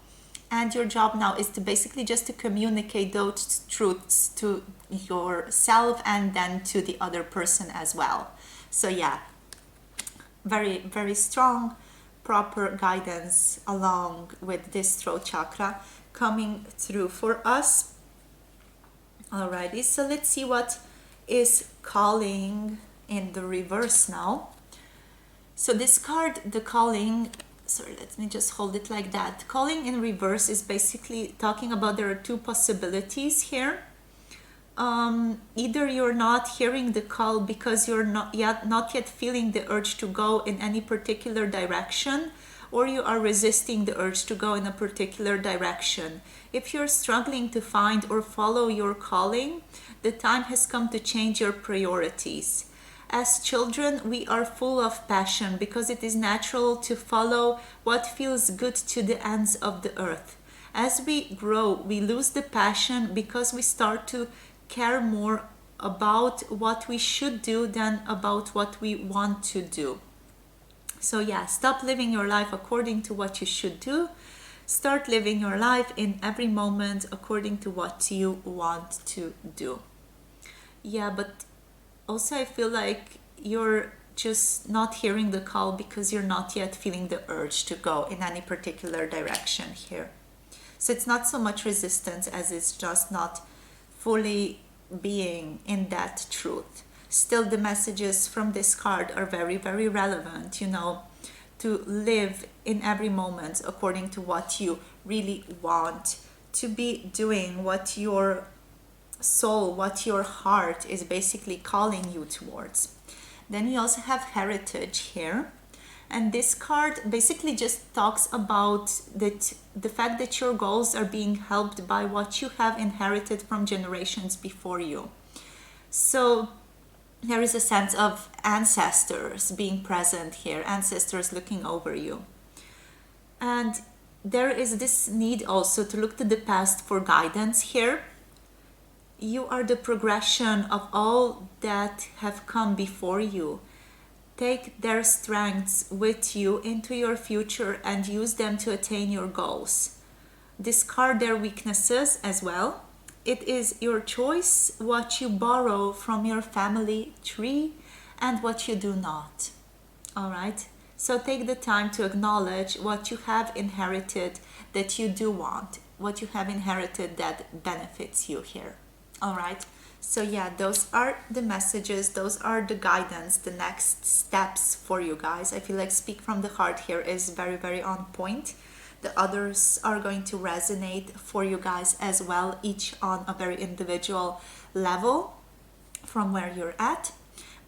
And your job now is to basically just to communicate those truths to yourself and then to the other person as well. So yeah, very, very strong, proper guidance along with this throat chakra coming through for us. Alrighty, so let's see what is calling in the reverse now. So this card, the calling, sorry, let me just hold it like that. Calling in reverse is basically talking about there are two possibilities here. Either you're not hearing the call because you're not yet feeling the urge to go in any particular direction, or you are resisting the urge to go in a particular direction. If you're struggling to find or follow your calling, the time has come to change your priorities. As children, we are full of passion because it is natural to follow what feels good to the ends of the earth. As we grow, we lose the passion because we start to care more about what we should do than about what we want to do. So yeah, stop living your life according to what you should do. Start living your life in every moment according to what you want to do. Yeah, but also I feel like you're just not hearing the call because you're not yet feeling the urge to go in any particular direction here. So it's not so much resistance as it's just not fully being in that truth. Still, the messages from this card are very, very relevant, you know, to live in every moment according to what you really want, to be doing what your soul, what your heart is basically calling you towards. Then we also have heritage here. And this card basically just talks about that the fact that your goals are being helped by what you have inherited from generations before you. So there is a sense of ancestors being present here, ancestors looking over you. And there is this need also to look to the past for guidance here. You are the progression of all that have come before you. Take their strengths with you into your future and use them to attain your goals. Discard their weaknesses as well. It is your choice what you borrow from your family tree and what you do not. Alright? So take the time to acknowledge what you have inherited that you do want, what you have inherited that benefits you here. Alright? So yeah, those are the messages, those are the guidance, the next steps for you guys. I feel like Speak from the Heart here is very, very on point. The others are going to resonate for you guys as well, each on a very individual level from where you're at.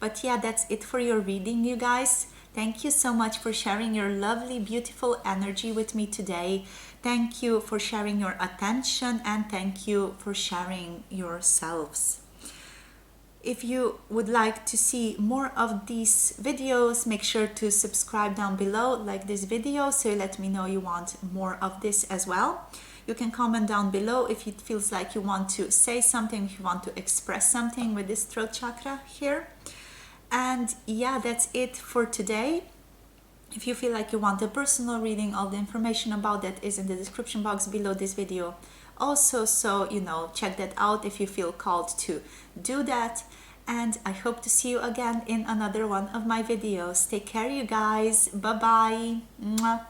But yeah, that's it for your reading, you guys. Thank you so much for sharing your lovely, beautiful energy with me today. Thank you for sharing your attention and thank you for sharing yourselves. If you would like to see more of these videos, make sure to subscribe down below, like this video, so you let me know you want more of this as well. You can comment down below if it feels like you want to say something, if you want to express something with this throat chakra here. And yeah, that's it for today. If you feel like you want a personal reading, all the information about that is in the description box below this video. Also, so you know, check that out if you feel called to do that. And I hope to see you again in another one of my videos. Take care, you guys. Bye-bye. Mwah.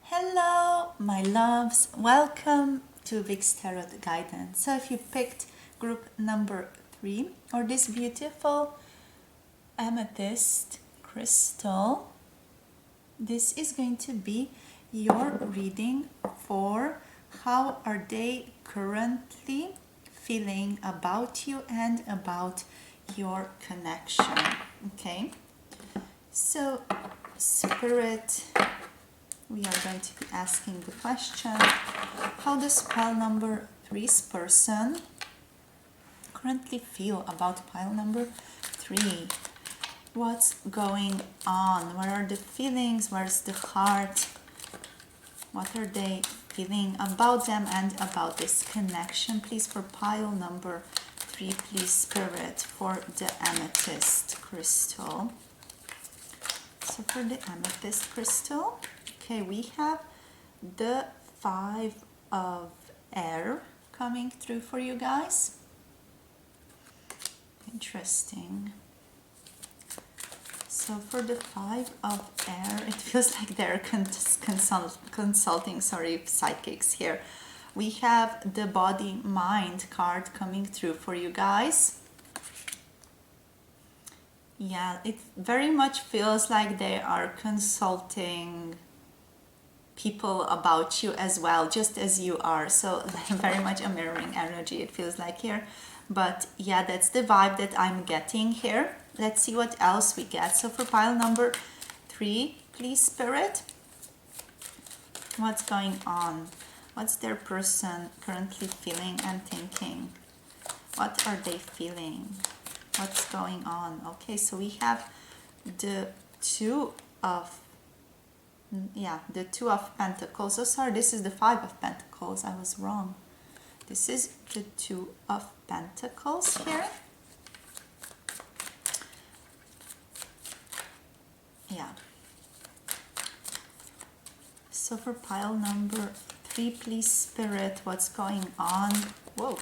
Hello, my loves. Welcome to Vic's Tarot Guidance. So if you picked group number 3 or this beautiful amethyst crystal, this is going to be your reading for how are they currently feeling about you and about your connection. Okay, so Spirit, we are going to be asking the question, how does pile number 3's person currently feel about pile number 3? What's going on? What are the feelings? Where's the heart? What are they feeling about them and about this connection? Please, for pile number 3, please, Spirit, for the amethyst crystal. So for the amethyst crystal, okay, we have the 5 of air coming through for you guys. Interesting. So for the Five of Air, it feels like they're consulting, psychics here. We have the Body Mind card coming through for you guys. Yeah, it very much feels like they are consulting people about you as well, just as you are. So very much a mirroring energy, it feels like here. But yeah, that's the vibe that I'm getting here. Let's see what else we get. So for pile number 3, please, Spirit, what's going on? What's their person currently feeling and thinking? What are they feeling? What's going on? Okay, so we have the Two of Pentacles. Oh, sorry, this is the Five of Pentacles. I was wrong. This is the Two of Pentacles here. Yeah. So for pile number 3, please, Spirit, what's going on? Whoa.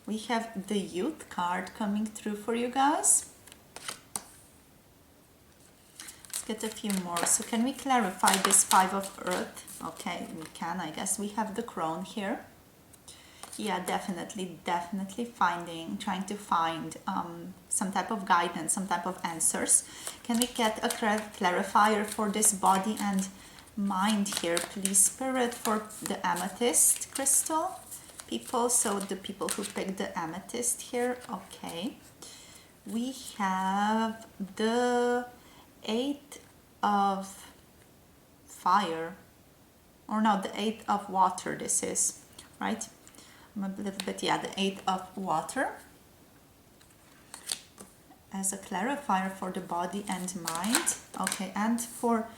We have the Youth card coming through for you guys. Let's get a few more. So can we clarify this Five of Earth? Okay, we can, I guess. We have the Crone here. Yeah, definitely trying to find some type of guidance, some type of answers. Can we get a clarifier for this Body and Mind here, please, Spirit, for the Amethyst crystal people? So the people who picked the Amethyst here. Okay, we have the Eight of Fire, or no, the Eight of Water. This is right. A little bit, yeah, the Eight of Water as a clarifier for the Body and Mind. Okay, and for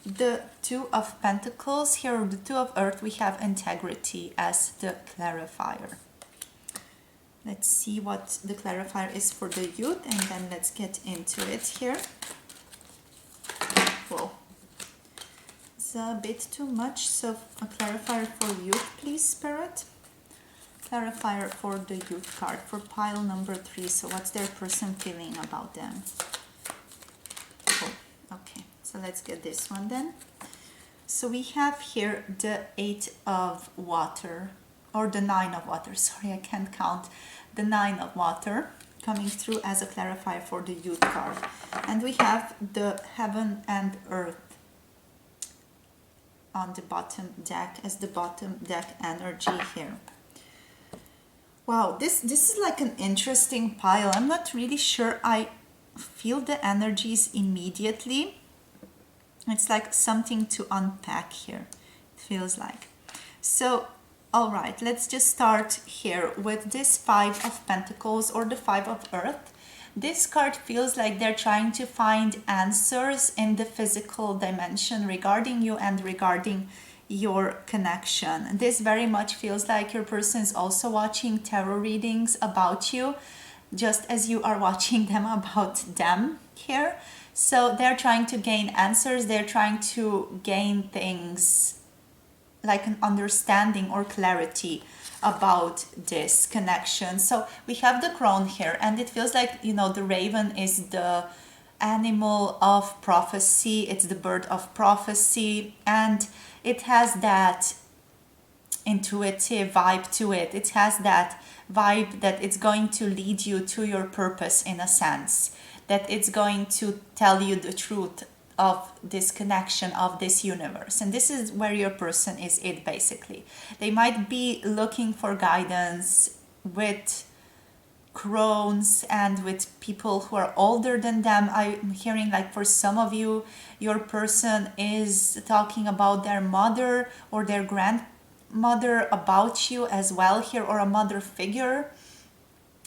the Two of Pentacles here, the Two of Earth, we have Integrity as the clarifier. Let's see what the clarifier is for the Youth, and then let's get into it here. Whoa, it's a bit too much. So a clarifier for Youth, please, Spirit. Clarifier for the Youth card for pile number 3. So what's their person feeling about them? Cool. Okay, so let's get this one then. So we have here the Eight of Water, or the Nine of Water. Sorry, I can't count. The Nine of Water coming through as a clarifier for the Youth card. And we have the Heaven and Earth on the bottom deck as the bottom deck energy here. Wow, this is like an interesting pile. I'm not really sure I feel the energies immediately. It's like something to unpack here, it feels like. So, all right, let's just start here with this Five of Pentacles, or the Five of Earth. This card feels like they're trying to find answers in the physical dimension regarding you and regarding your connection. This very much feels like your person is also watching tarot readings about you, just as you are watching them about them here. So they're trying to gain answers, they're trying to gain things like an understanding or clarity about this connection. So we have the Crone here, and it feels like, you know, the raven is the animal of prophecy, it's the bird of prophecy, and it has that intuitive vibe to it. It has that vibe that it's going to lead you to your purpose, in a sense, that it's going to tell you the truth of this connection, of this universe. And this is where your person is it, basically. They might be looking for guidance with crones and with people who are older than them. I'm hearing like for some of you, your person is talking about their mother or their grandmother about you as well here, or a mother figure.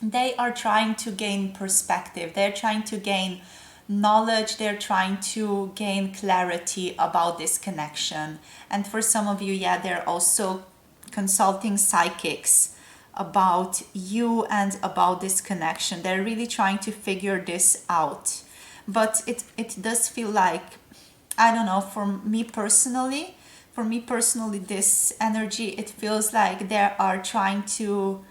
They are trying to gain perspective, they're trying to gain knowledge, they're trying to gain clarity about this connection. And for some of you, yeah, they're also consulting psychics about you and about this connection. They're really trying to figure this out. But it does feel like, I don't know, for me personally, this energy, it feels like they are trying to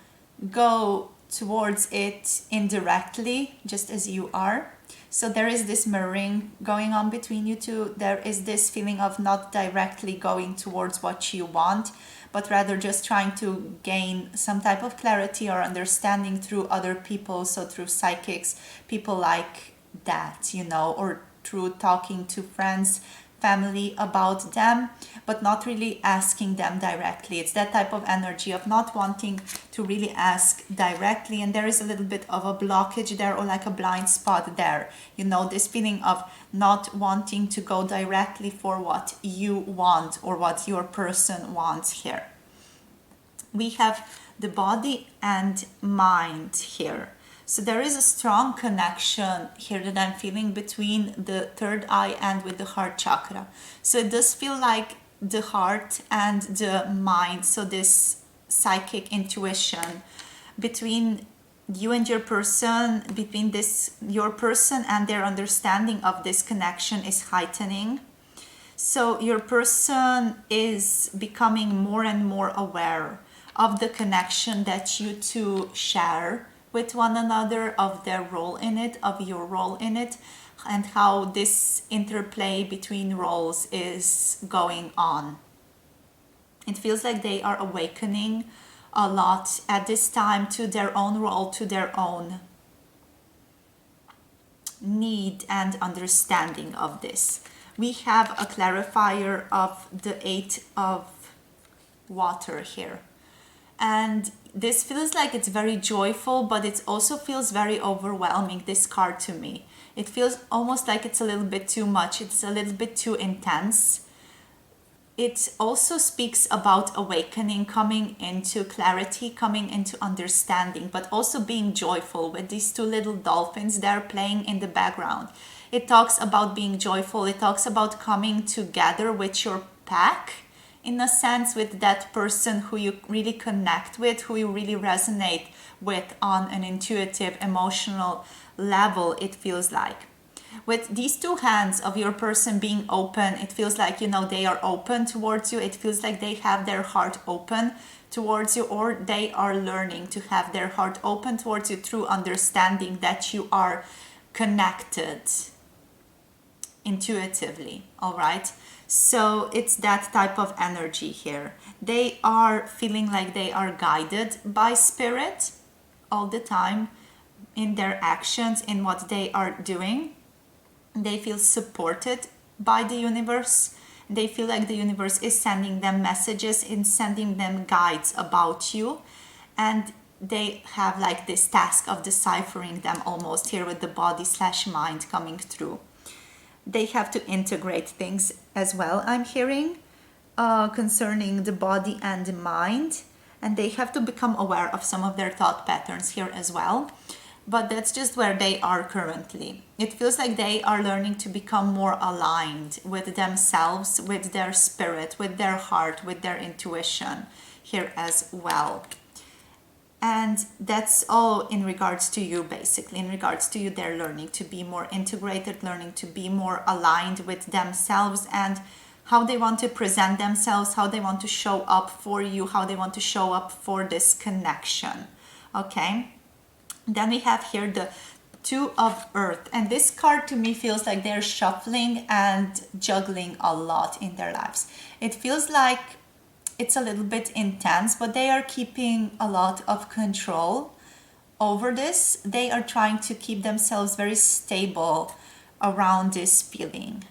go towards it indirectly, just as you are. So there is this mirroring going on between you two. There is this feeling of not directly going towards what you want, but rather just trying to gain some type of clarity or understanding through other people. So through psychics, people like that, you know, or through talking to friends, family about them, but not really asking them directly. It's that type of energy of not wanting to really ask directly, and there is a little bit of a blockage there, or like a blind spot there, you know, this feeling of not wanting to go directly for what you want or what your person wants here. We have the body and mind here. So there is a strong connection here that I'm feeling between the third eye and with the heart chakra. So it does feel like the heart and the mind, so this psychic intuition between you and your person, between this your person and their understanding of this connection is heightening. So your person is becoming more and more aware of the connection that you two share with one another, of their role in it, of your role in it, and how this interplay between roles is going on. It feels like they are awakening a lot at this time to their own role, to their own need and understanding of this. We have a clarifier of the Eight of Water here. And this feels like it's very joyful, but it also feels very overwhelming, this card to me. It feels almost like it's a little bit too much. It's a little bit too intense. It also speaks about awakening, coming into clarity, coming into understanding, but also being joyful with these two little dolphins that are playing in the background. It talks about being joyful. It talks about coming together with your pack, in a sense, with that person who you really connect with, who you really resonate with on an intuitive, emotional level, it feels like. With these two hands of your person being open, it feels like, you know, they are open towards you. It feels like they have their heart open towards you, or they are learning to have their heart open towards you through understanding that you are connected intuitively, all right? So it's that type of energy here. They are feeling like they are guided by spirit all the time in their actions, in what they are doing. They feel supported by the universe. They feel like the universe is sending them messages, in sending them guides about you. And they have like this task of deciphering them almost here with the body/mind coming through. They have to integrate things as well, I'm hearing, concerning the body and the mind. And they have to become aware of some of their thought patterns here as well. But that's just where they are currently. It feels like they are learning to become more aligned with themselves, with their spirit, with their heart, with their intuition here as well. And that's all in regards to you, basically. In regards to you, they're learning to be more integrated, learning to be more aligned with themselves and how they want to present themselves, how they want to show up for you, how they want to show up for this connection. Okay? Then we have here the Two of Earth. And this card to me feels like they're shuffling and juggling a lot in their lives. It feels like it's a little bit intense, but they are keeping a lot of control over this. They are trying to keep themselves very stable around this feeling.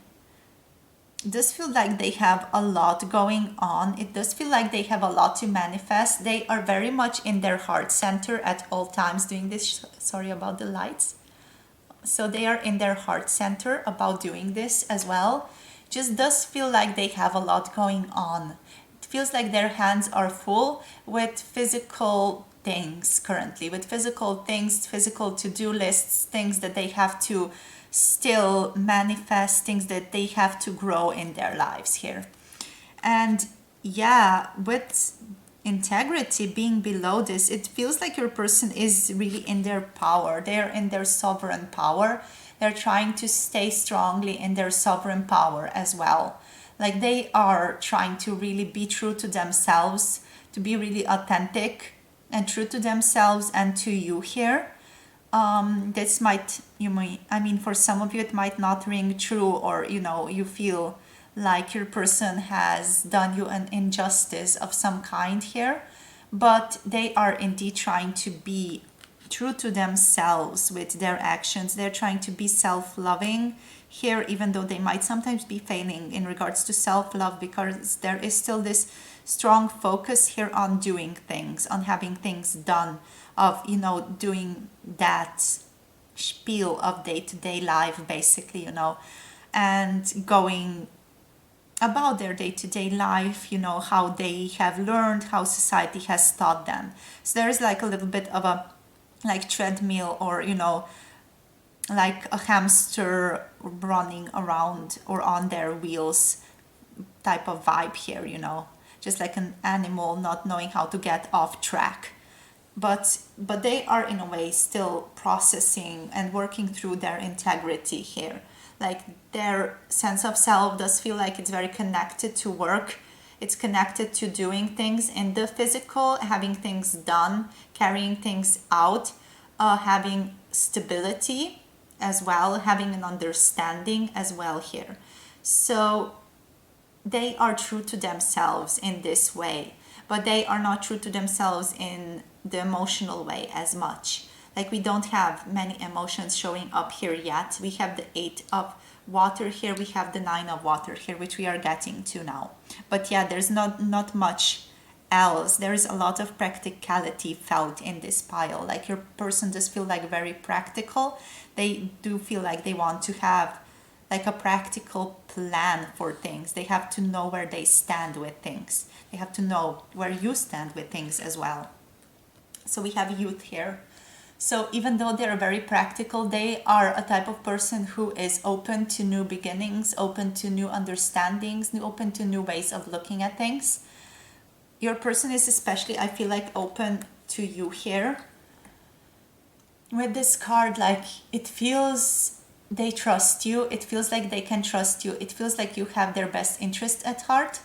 It does feel like they have a lot going on. It does feel like they have a lot to manifest. They are very much in their heart center at all times doing this. Sorry about the lights. So they are in their heart center about doing this as well. Just does feel like they have a lot going on. Feels like their hands are full with physical things currently, with physical things, physical to-do lists, things that they have to still manifest, things that they have to grow in their lives here. And yeah, with integrity being below this, it feels like your person is really in their power. They're in their sovereign power. They're trying to stay strongly in their sovereign power as well. Like they are trying to really be true to themselves, to be really authentic and true to themselves and to you here. this might, for some of you it might not ring true, or you feel like your person has done you an injustice of some kind here, but they are indeed trying to be true to themselves with their actions. They're trying to be self-loving here, even though they might sometimes be failing in regards to self-love, because there is still this strong focus here on doing things, on having things done, of doing that spiel of day-to-day life, basically, and going about their day-to-day life, how they have learned, how society has taught them. So there is like a little bit of a like treadmill, or like a hamster running around or on their wheels type of vibe here, just like an animal not knowing how to get off track. But they are in a way still processing and working through their integrity here. Like their sense of self does feel like it's very connected to work. It's connected to doing things in the physical, having things done, carrying things out, having stability as well, having an understanding as well here. So they are true to themselves in this way, but they are not true to themselves in the emotional way as much. Like we don't have many emotions showing up here yet. We have the 8 of water here, we have the 9 of water here, which we are getting to now. But yeah, there's not much else. There is a lot of practicality felt in this pile. Like your person does feel like very practical. They do feel like they want to have like a practical plan for things. They have to know where they stand with things. They have to know where you stand with things as well. So we have youth here. So even though they're very practical, they are a type of person who is open to new beginnings, open to new understandings, open to new ways of looking at things. Your person is especially, I feel like, open to you here. With this card, like it feels they trust you. It feels like they can trust you. It feels like you have their best interest at heart.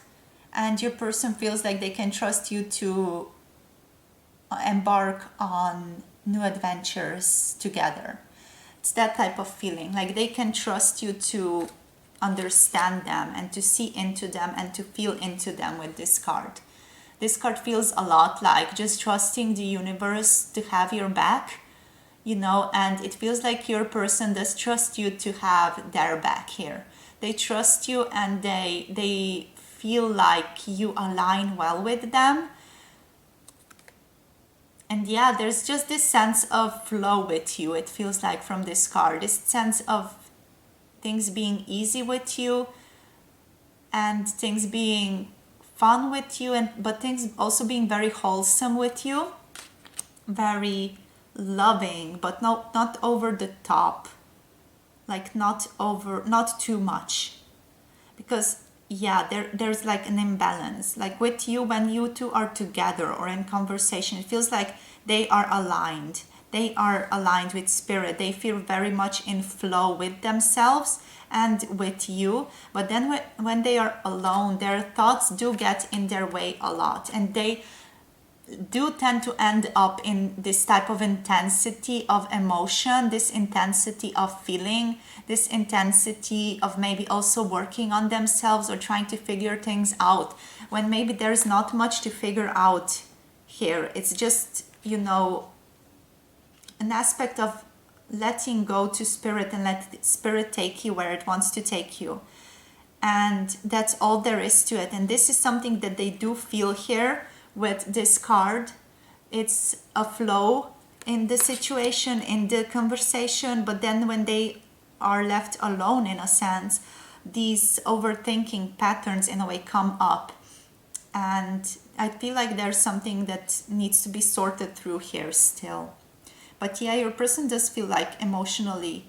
And your person feels like they can trust you to embark on new adventures together. It's that type of feeling. Like they can trust you to understand them and to see into them and to feel into them with this card. This card feels a lot like just trusting the universe to have your back, and it feels like your person does trust you to have their back here. They trust you and they feel like you align well with them. And yeah, there's just this sense of flow with you, it feels like, from this card. This sense of things being easy with you and things being fun with you, but things also being very wholesome with you. Very loving, but not over the top. Like not too much. Because yeah, there's like an imbalance. Like with you, when you two are together or in conversation, it feels like they are aligned. They are aligned with spirit. They feel very much in flow with themselves and with you. But then when they are alone, their thoughts do get in their way a lot. And they do tend to end up in this type of intensity of emotion, this intensity of feeling, this intensity of maybe also working on themselves or trying to figure things out, when maybe there's not much to figure out here. It's just, an aspect of letting go to spirit and let spirit take you where it wants to take you. And that's all there is to it. And this is something that they do feel here with this card. It's a flow in the situation, in the conversation, but then when they are left alone, in a sense, these overthinking patterns in a way come up. And I feel like there's something that needs to be sorted through here still. But yeah, your person does feel like emotionally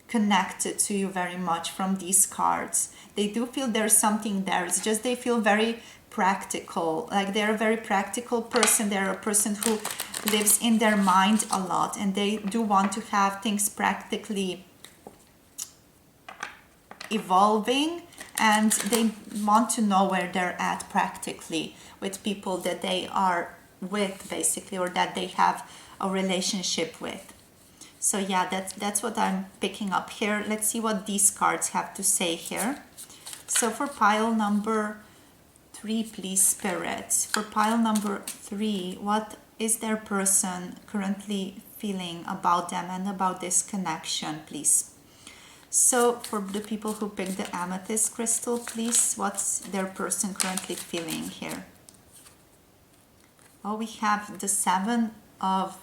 connected to you very much from these cards. They do feel there's something there. It's just they feel very practical. Like they're a very practical person. They're a person who lives in their mind a lot, and they do want to have things practically evolving, and they want to know where they're at practically with people that they are with, basically, or that they have a relationship with. So yeah, that's what I'm picking up here. Let's see what these cards have to say here. So for pile number 3, please, Spirit. For pile number 3, what is their person currently feeling about them and about this connection, please? So for the people who picked the Amethyst crystal, please, what's their person currently feeling here? Oh, we have the 7 of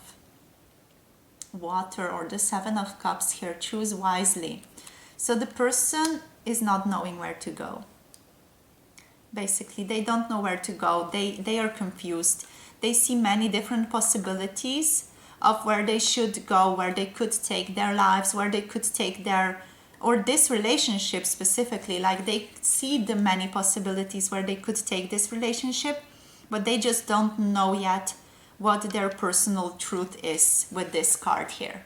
water, or the 7 of cups here. Choose wisely. So the person is not knowing where to go. Basically, they don't know where to go. They are confused. They see many different possibilities of where they should go, where they could take their lives, where they could take their, or this relationship specifically. Like, they see the many possibilities where they could take this relationship, but they just don't know yet what their personal truth is with this card here.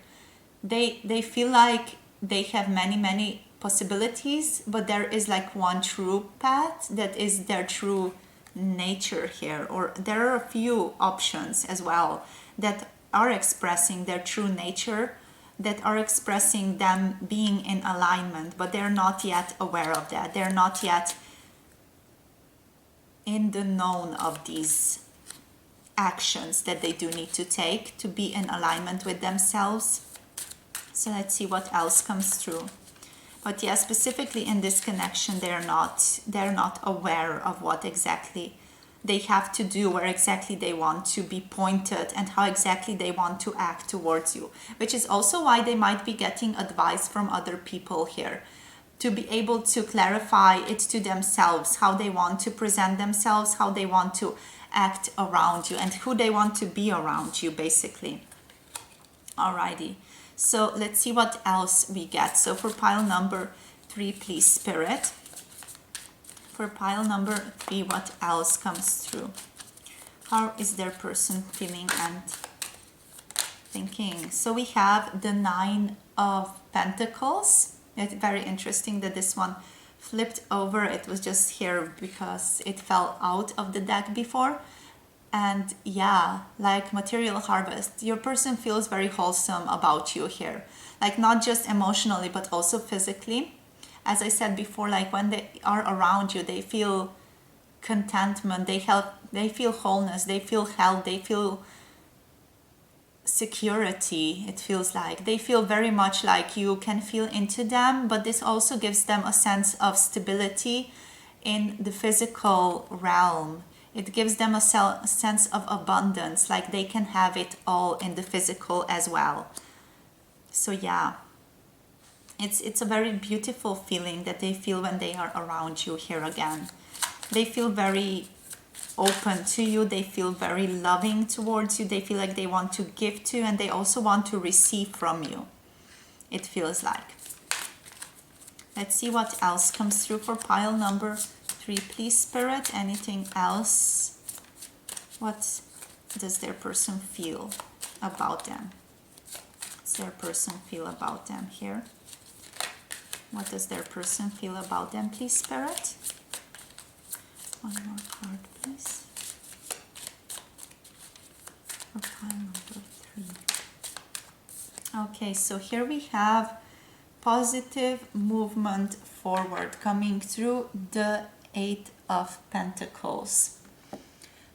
They feel like they have many possibilities, but there is like one true path that is their true nature here, or there are a few options as well that are expressing their true nature, that are expressing them being in alignment, but they're not yet aware of that. They're not yet in the known of these actions that they do need to take to be in alignment with themselves. So let's see what else comes through. But yeah, specifically in this connection, they're not aware of what exactly they have to do, where exactly they want to be pointed, and how exactly they want to act towards you, which is also why they might be getting advice from other people here, to be able to clarify it to themselves, how they want to present themselves, how they want to act around you, and who they want to be around you, basically. Alrighty, so let's see what else we get. So for pile number 3, please, Spirit. For pile number 3, what else comes through? How is their person feeling and thinking? So we have the 9 of Pentacles. It's very interesting that this one flipped over. It was just here because it fell out of the deck before. And yeah, like material harvest, your person feels very wholesome about you here, like not just emotionally but also physically. As I said before, like when they are around you, they feel contentment, they feel wholeness, they feel health, they feel security. It feels like they feel very much like you can feel into them, but this also gives them a sense of stability in the physical realm. It gives them a sense of abundance, like they can have it all in the physical as well. So yeah, it's a very beautiful feeling that they feel when they are around you here again. They feel very open to you, they feel very loving towards you, they feel like they want to give to you, and they also want to receive from you, it feels like. Let's see what else comes through for pile number 3, please, Spirit. Anything else? What does their person feel about them? What's their person feel about them here? What does their person feel about them, please, Spirit? One more card, please. For pile number 3. Okay, so here we have positive movement forward coming through the 8 of Pentacles.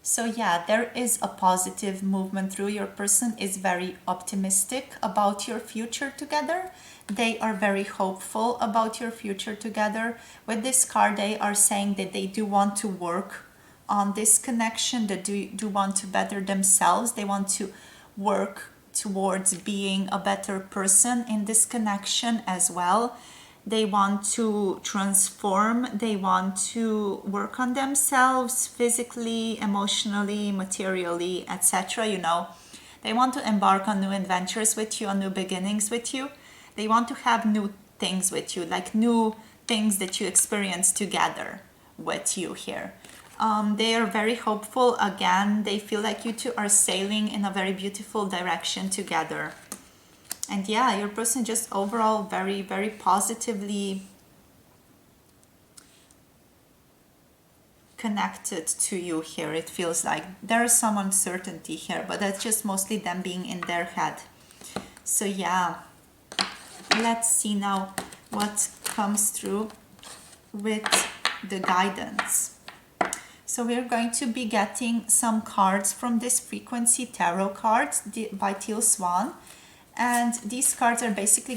So yeah, there is a positive movement through. Your person is very optimistic about your future together. They are very hopeful about your future together. With this card, they are saying that they do want to work on this connection, that do want to better themselves. They want to work towards being a better person in this connection as well. They want to transform, they want to work on themselves physically, emotionally, materially, etc. You know, they want to embark on new adventures with you, on new beginnings with you. They want to have new things with you, like new things that you experience together with you here. They are very hopeful again. They feel like you two are sailing in a very beautiful direction together. And yeah, your person just overall very, very positively connected to you here. It feels like there is some uncertainty here, but that's just mostly them being in their head. So yeah, let's see now what comes through with the guidance. So we're going to be getting some cards from this frequency tarot cards by Teal Swan. And these cards are basically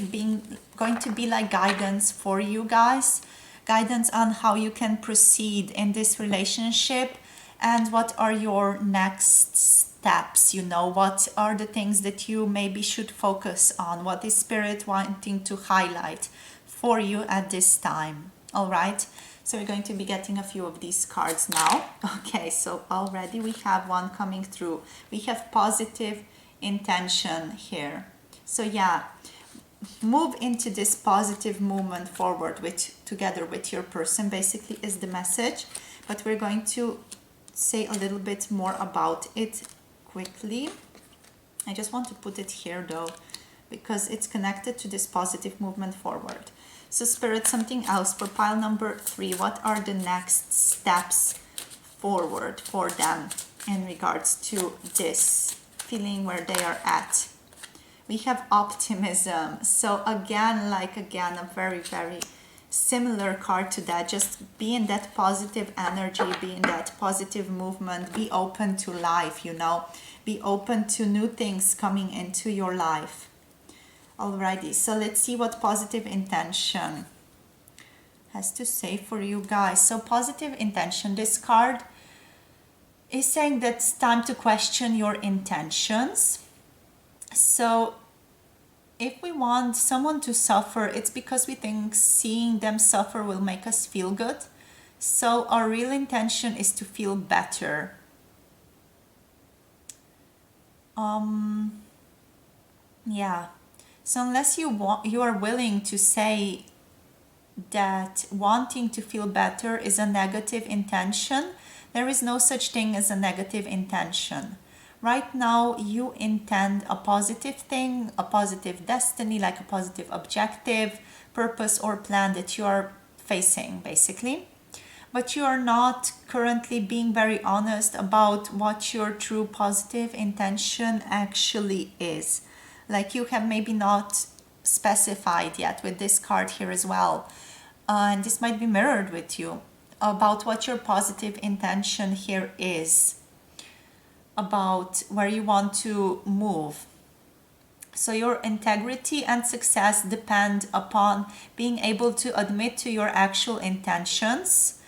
going to be like guidance for you guys. Guidance on how you can proceed in this relationship and what are your next steps. You know, what are the things that you maybe should focus on? What is Spirit wanting to highlight for you at this time? All right. So we're going to be getting a few of these cards now. Okay, so already we have one coming through. We have positive intention here. So yeah, move into this positive movement forward together with your person, basically is the message. But we're going to say a little bit more about it quickly. I just want to put it here though, because it's connected to this positive movement forward. So Spirit, something else for pile number 3. What are the next steps forward for them in regards to this feeling where they are at? We have optimism. So again, a very, very similar card to that. Just be in that positive energy, be in that positive movement, be open to life, you know, be open to new things coming into your life. Alrighty, so let's see what positive intention has to say for you guys. So positive intention, this card is saying that it's time to question your intentions. So if we want someone to suffer, it's because we think seeing them suffer will make us feel good. So our real intention is to feel better. Yeah. So unless you are willing to say that wanting to feel better is a negative intention, there is no such thing as a negative intention. Right now, you intend a positive thing, a positive destiny, like a positive objective, purpose, or plan that you are facing, basically. But you are not currently being very honest about what your true positive intention actually is. Like you have maybe not specified yet with this card here as well. And this might be mirrored with you about what your positive intention here is, about where you want to move. So your integrity and success depend upon being able to admit to your actual intentions.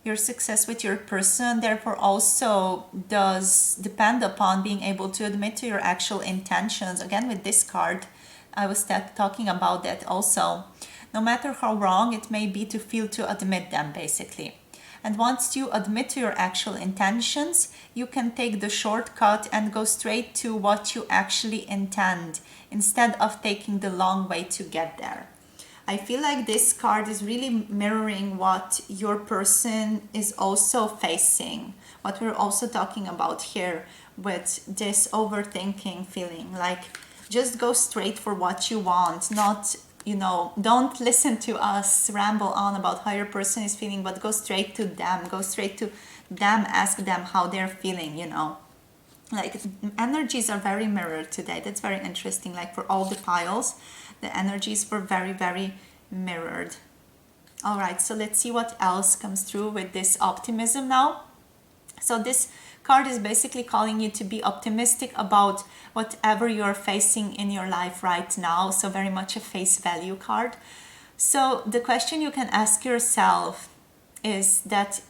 Your success with your person therefore also does depend upon being able to admit to your actual intentions. Again, with this card, I was talking about that also. No matter how wrong it may be to feel, to admit them, basically. And once you admit to your actual intentions, you can take the shortcut and go straight to what you actually intend, instead of taking the long way to get there. I feel like this card is really mirroring what your person is also facing, what we're also talking about here with this overthinking feeling. Like, just go straight for what you want, not, you know, don't listen to us ramble on about how your person is feeling, but go straight to them, ask them how they're feeling, you know. Like, energies are very mirrored today. That's very interesting. Like, for all the piles, the energies were very, very mirrored. All right, so let's see what else comes through with this optimism now. So this card is basically calling you to be optimistic about whatever you're facing in your life right now. So very much a face value card. So the question you can ask yourself is that,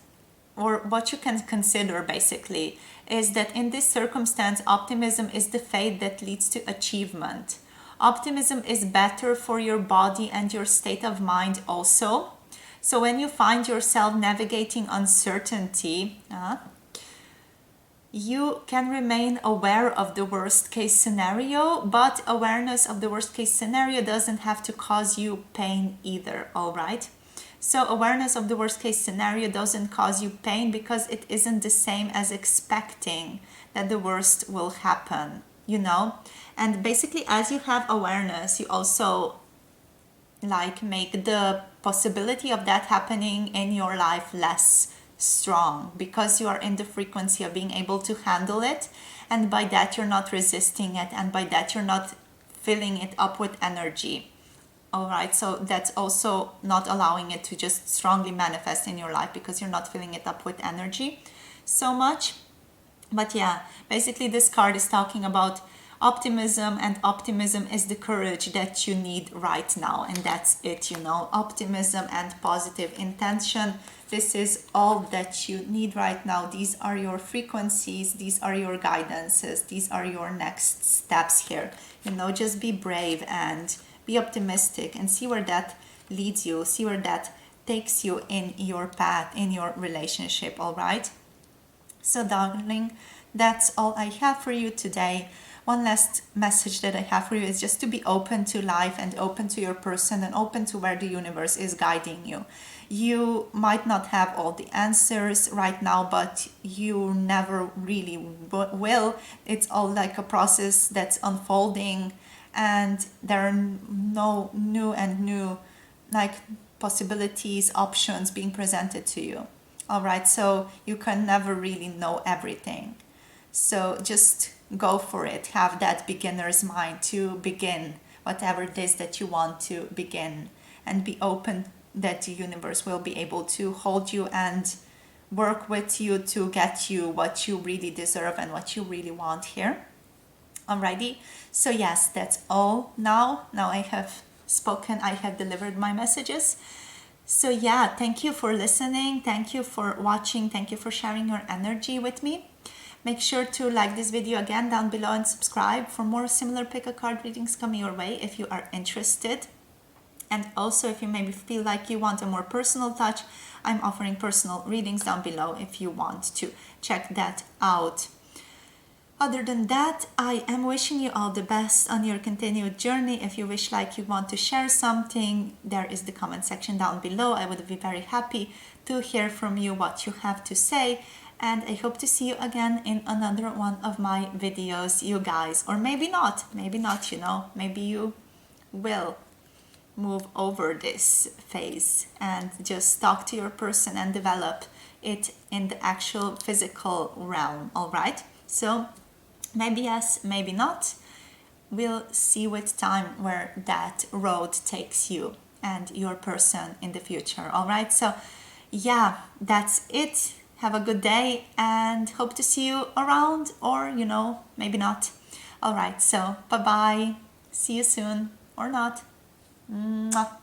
or what you can consider basically, is that in this circumstance, optimism is the faith that leads to achievement. Optimism is better for your body and your state of mind also. So when you find yourself navigating uncertainty, you can remain aware of the worst case scenario, but awareness of the worst case scenario doesn't have to cause you pain either, all right? So awareness of the worst case scenario doesn't cause you pain because it isn't the same as expecting that the worst will happen, you know? And basically, as you have awareness, you also like make the possibility of that happening in your life less strong, because you are in the frequency of being able to handle it, and by that you're not resisting it, and by that you're not filling it up with energy. All right, so that's also not allowing it to just strongly manifest in your life because you're not filling it up with energy so much. But yeah, basically this card is talking about optimism, and optimism is the courage that you need right now, and that's it, you know, optimism and positive intention. This is all that you need right now. These are your frequencies, these are your guidances, these are your next steps here. You know, just be brave and be optimistic and see where that leads you, see where that takes you in your path, in your relationship. All right, so darling, that's all I have for you today. One last message that I have for you is just to be open to life and open to your person and open to where the universe is guiding you. You might not have all the answers right now, but you never really will. It's all like a process that's unfolding, and there are no new like possibilities, options being presented to you. All right, so you can never really know everything. So just go for it. Have that beginner's mind to begin whatever it is that you want to begin, and be open that the universe will be able to hold you and work with you to get you what you really deserve and what you really want here. Alrighty, so yes, that's all. Now I have spoken, I have delivered my messages. So yeah, thank you for listening, thank you for watching, thank you for sharing your energy with me. Make sure to like this video again down below and subscribe for more similar pick a card readings coming your way if you are interested. And also, if you maybe feel like you want a more personal touch, I'm offering personal readings down below if you want to check that out. Other than that, I am wishing you all the best on your continued journey. If you wish like you want to share something, there is the comment section down below. I would be very happy to hear from you what you have to say. And I hope to see you again in another one of my videos, you guys. Or maybe not, you know. Maybe you will move over this phase and just talk to your person and develop it in the actual physical realm, all right? So maybe yes, maybe not. We'll see with time where that road takes you and your person in the future, all right? So yeah, that's it. Have a good day and hope to see you around, or, you know, maybe not. All right, so bye-bye. See you soon, or not. Mwah.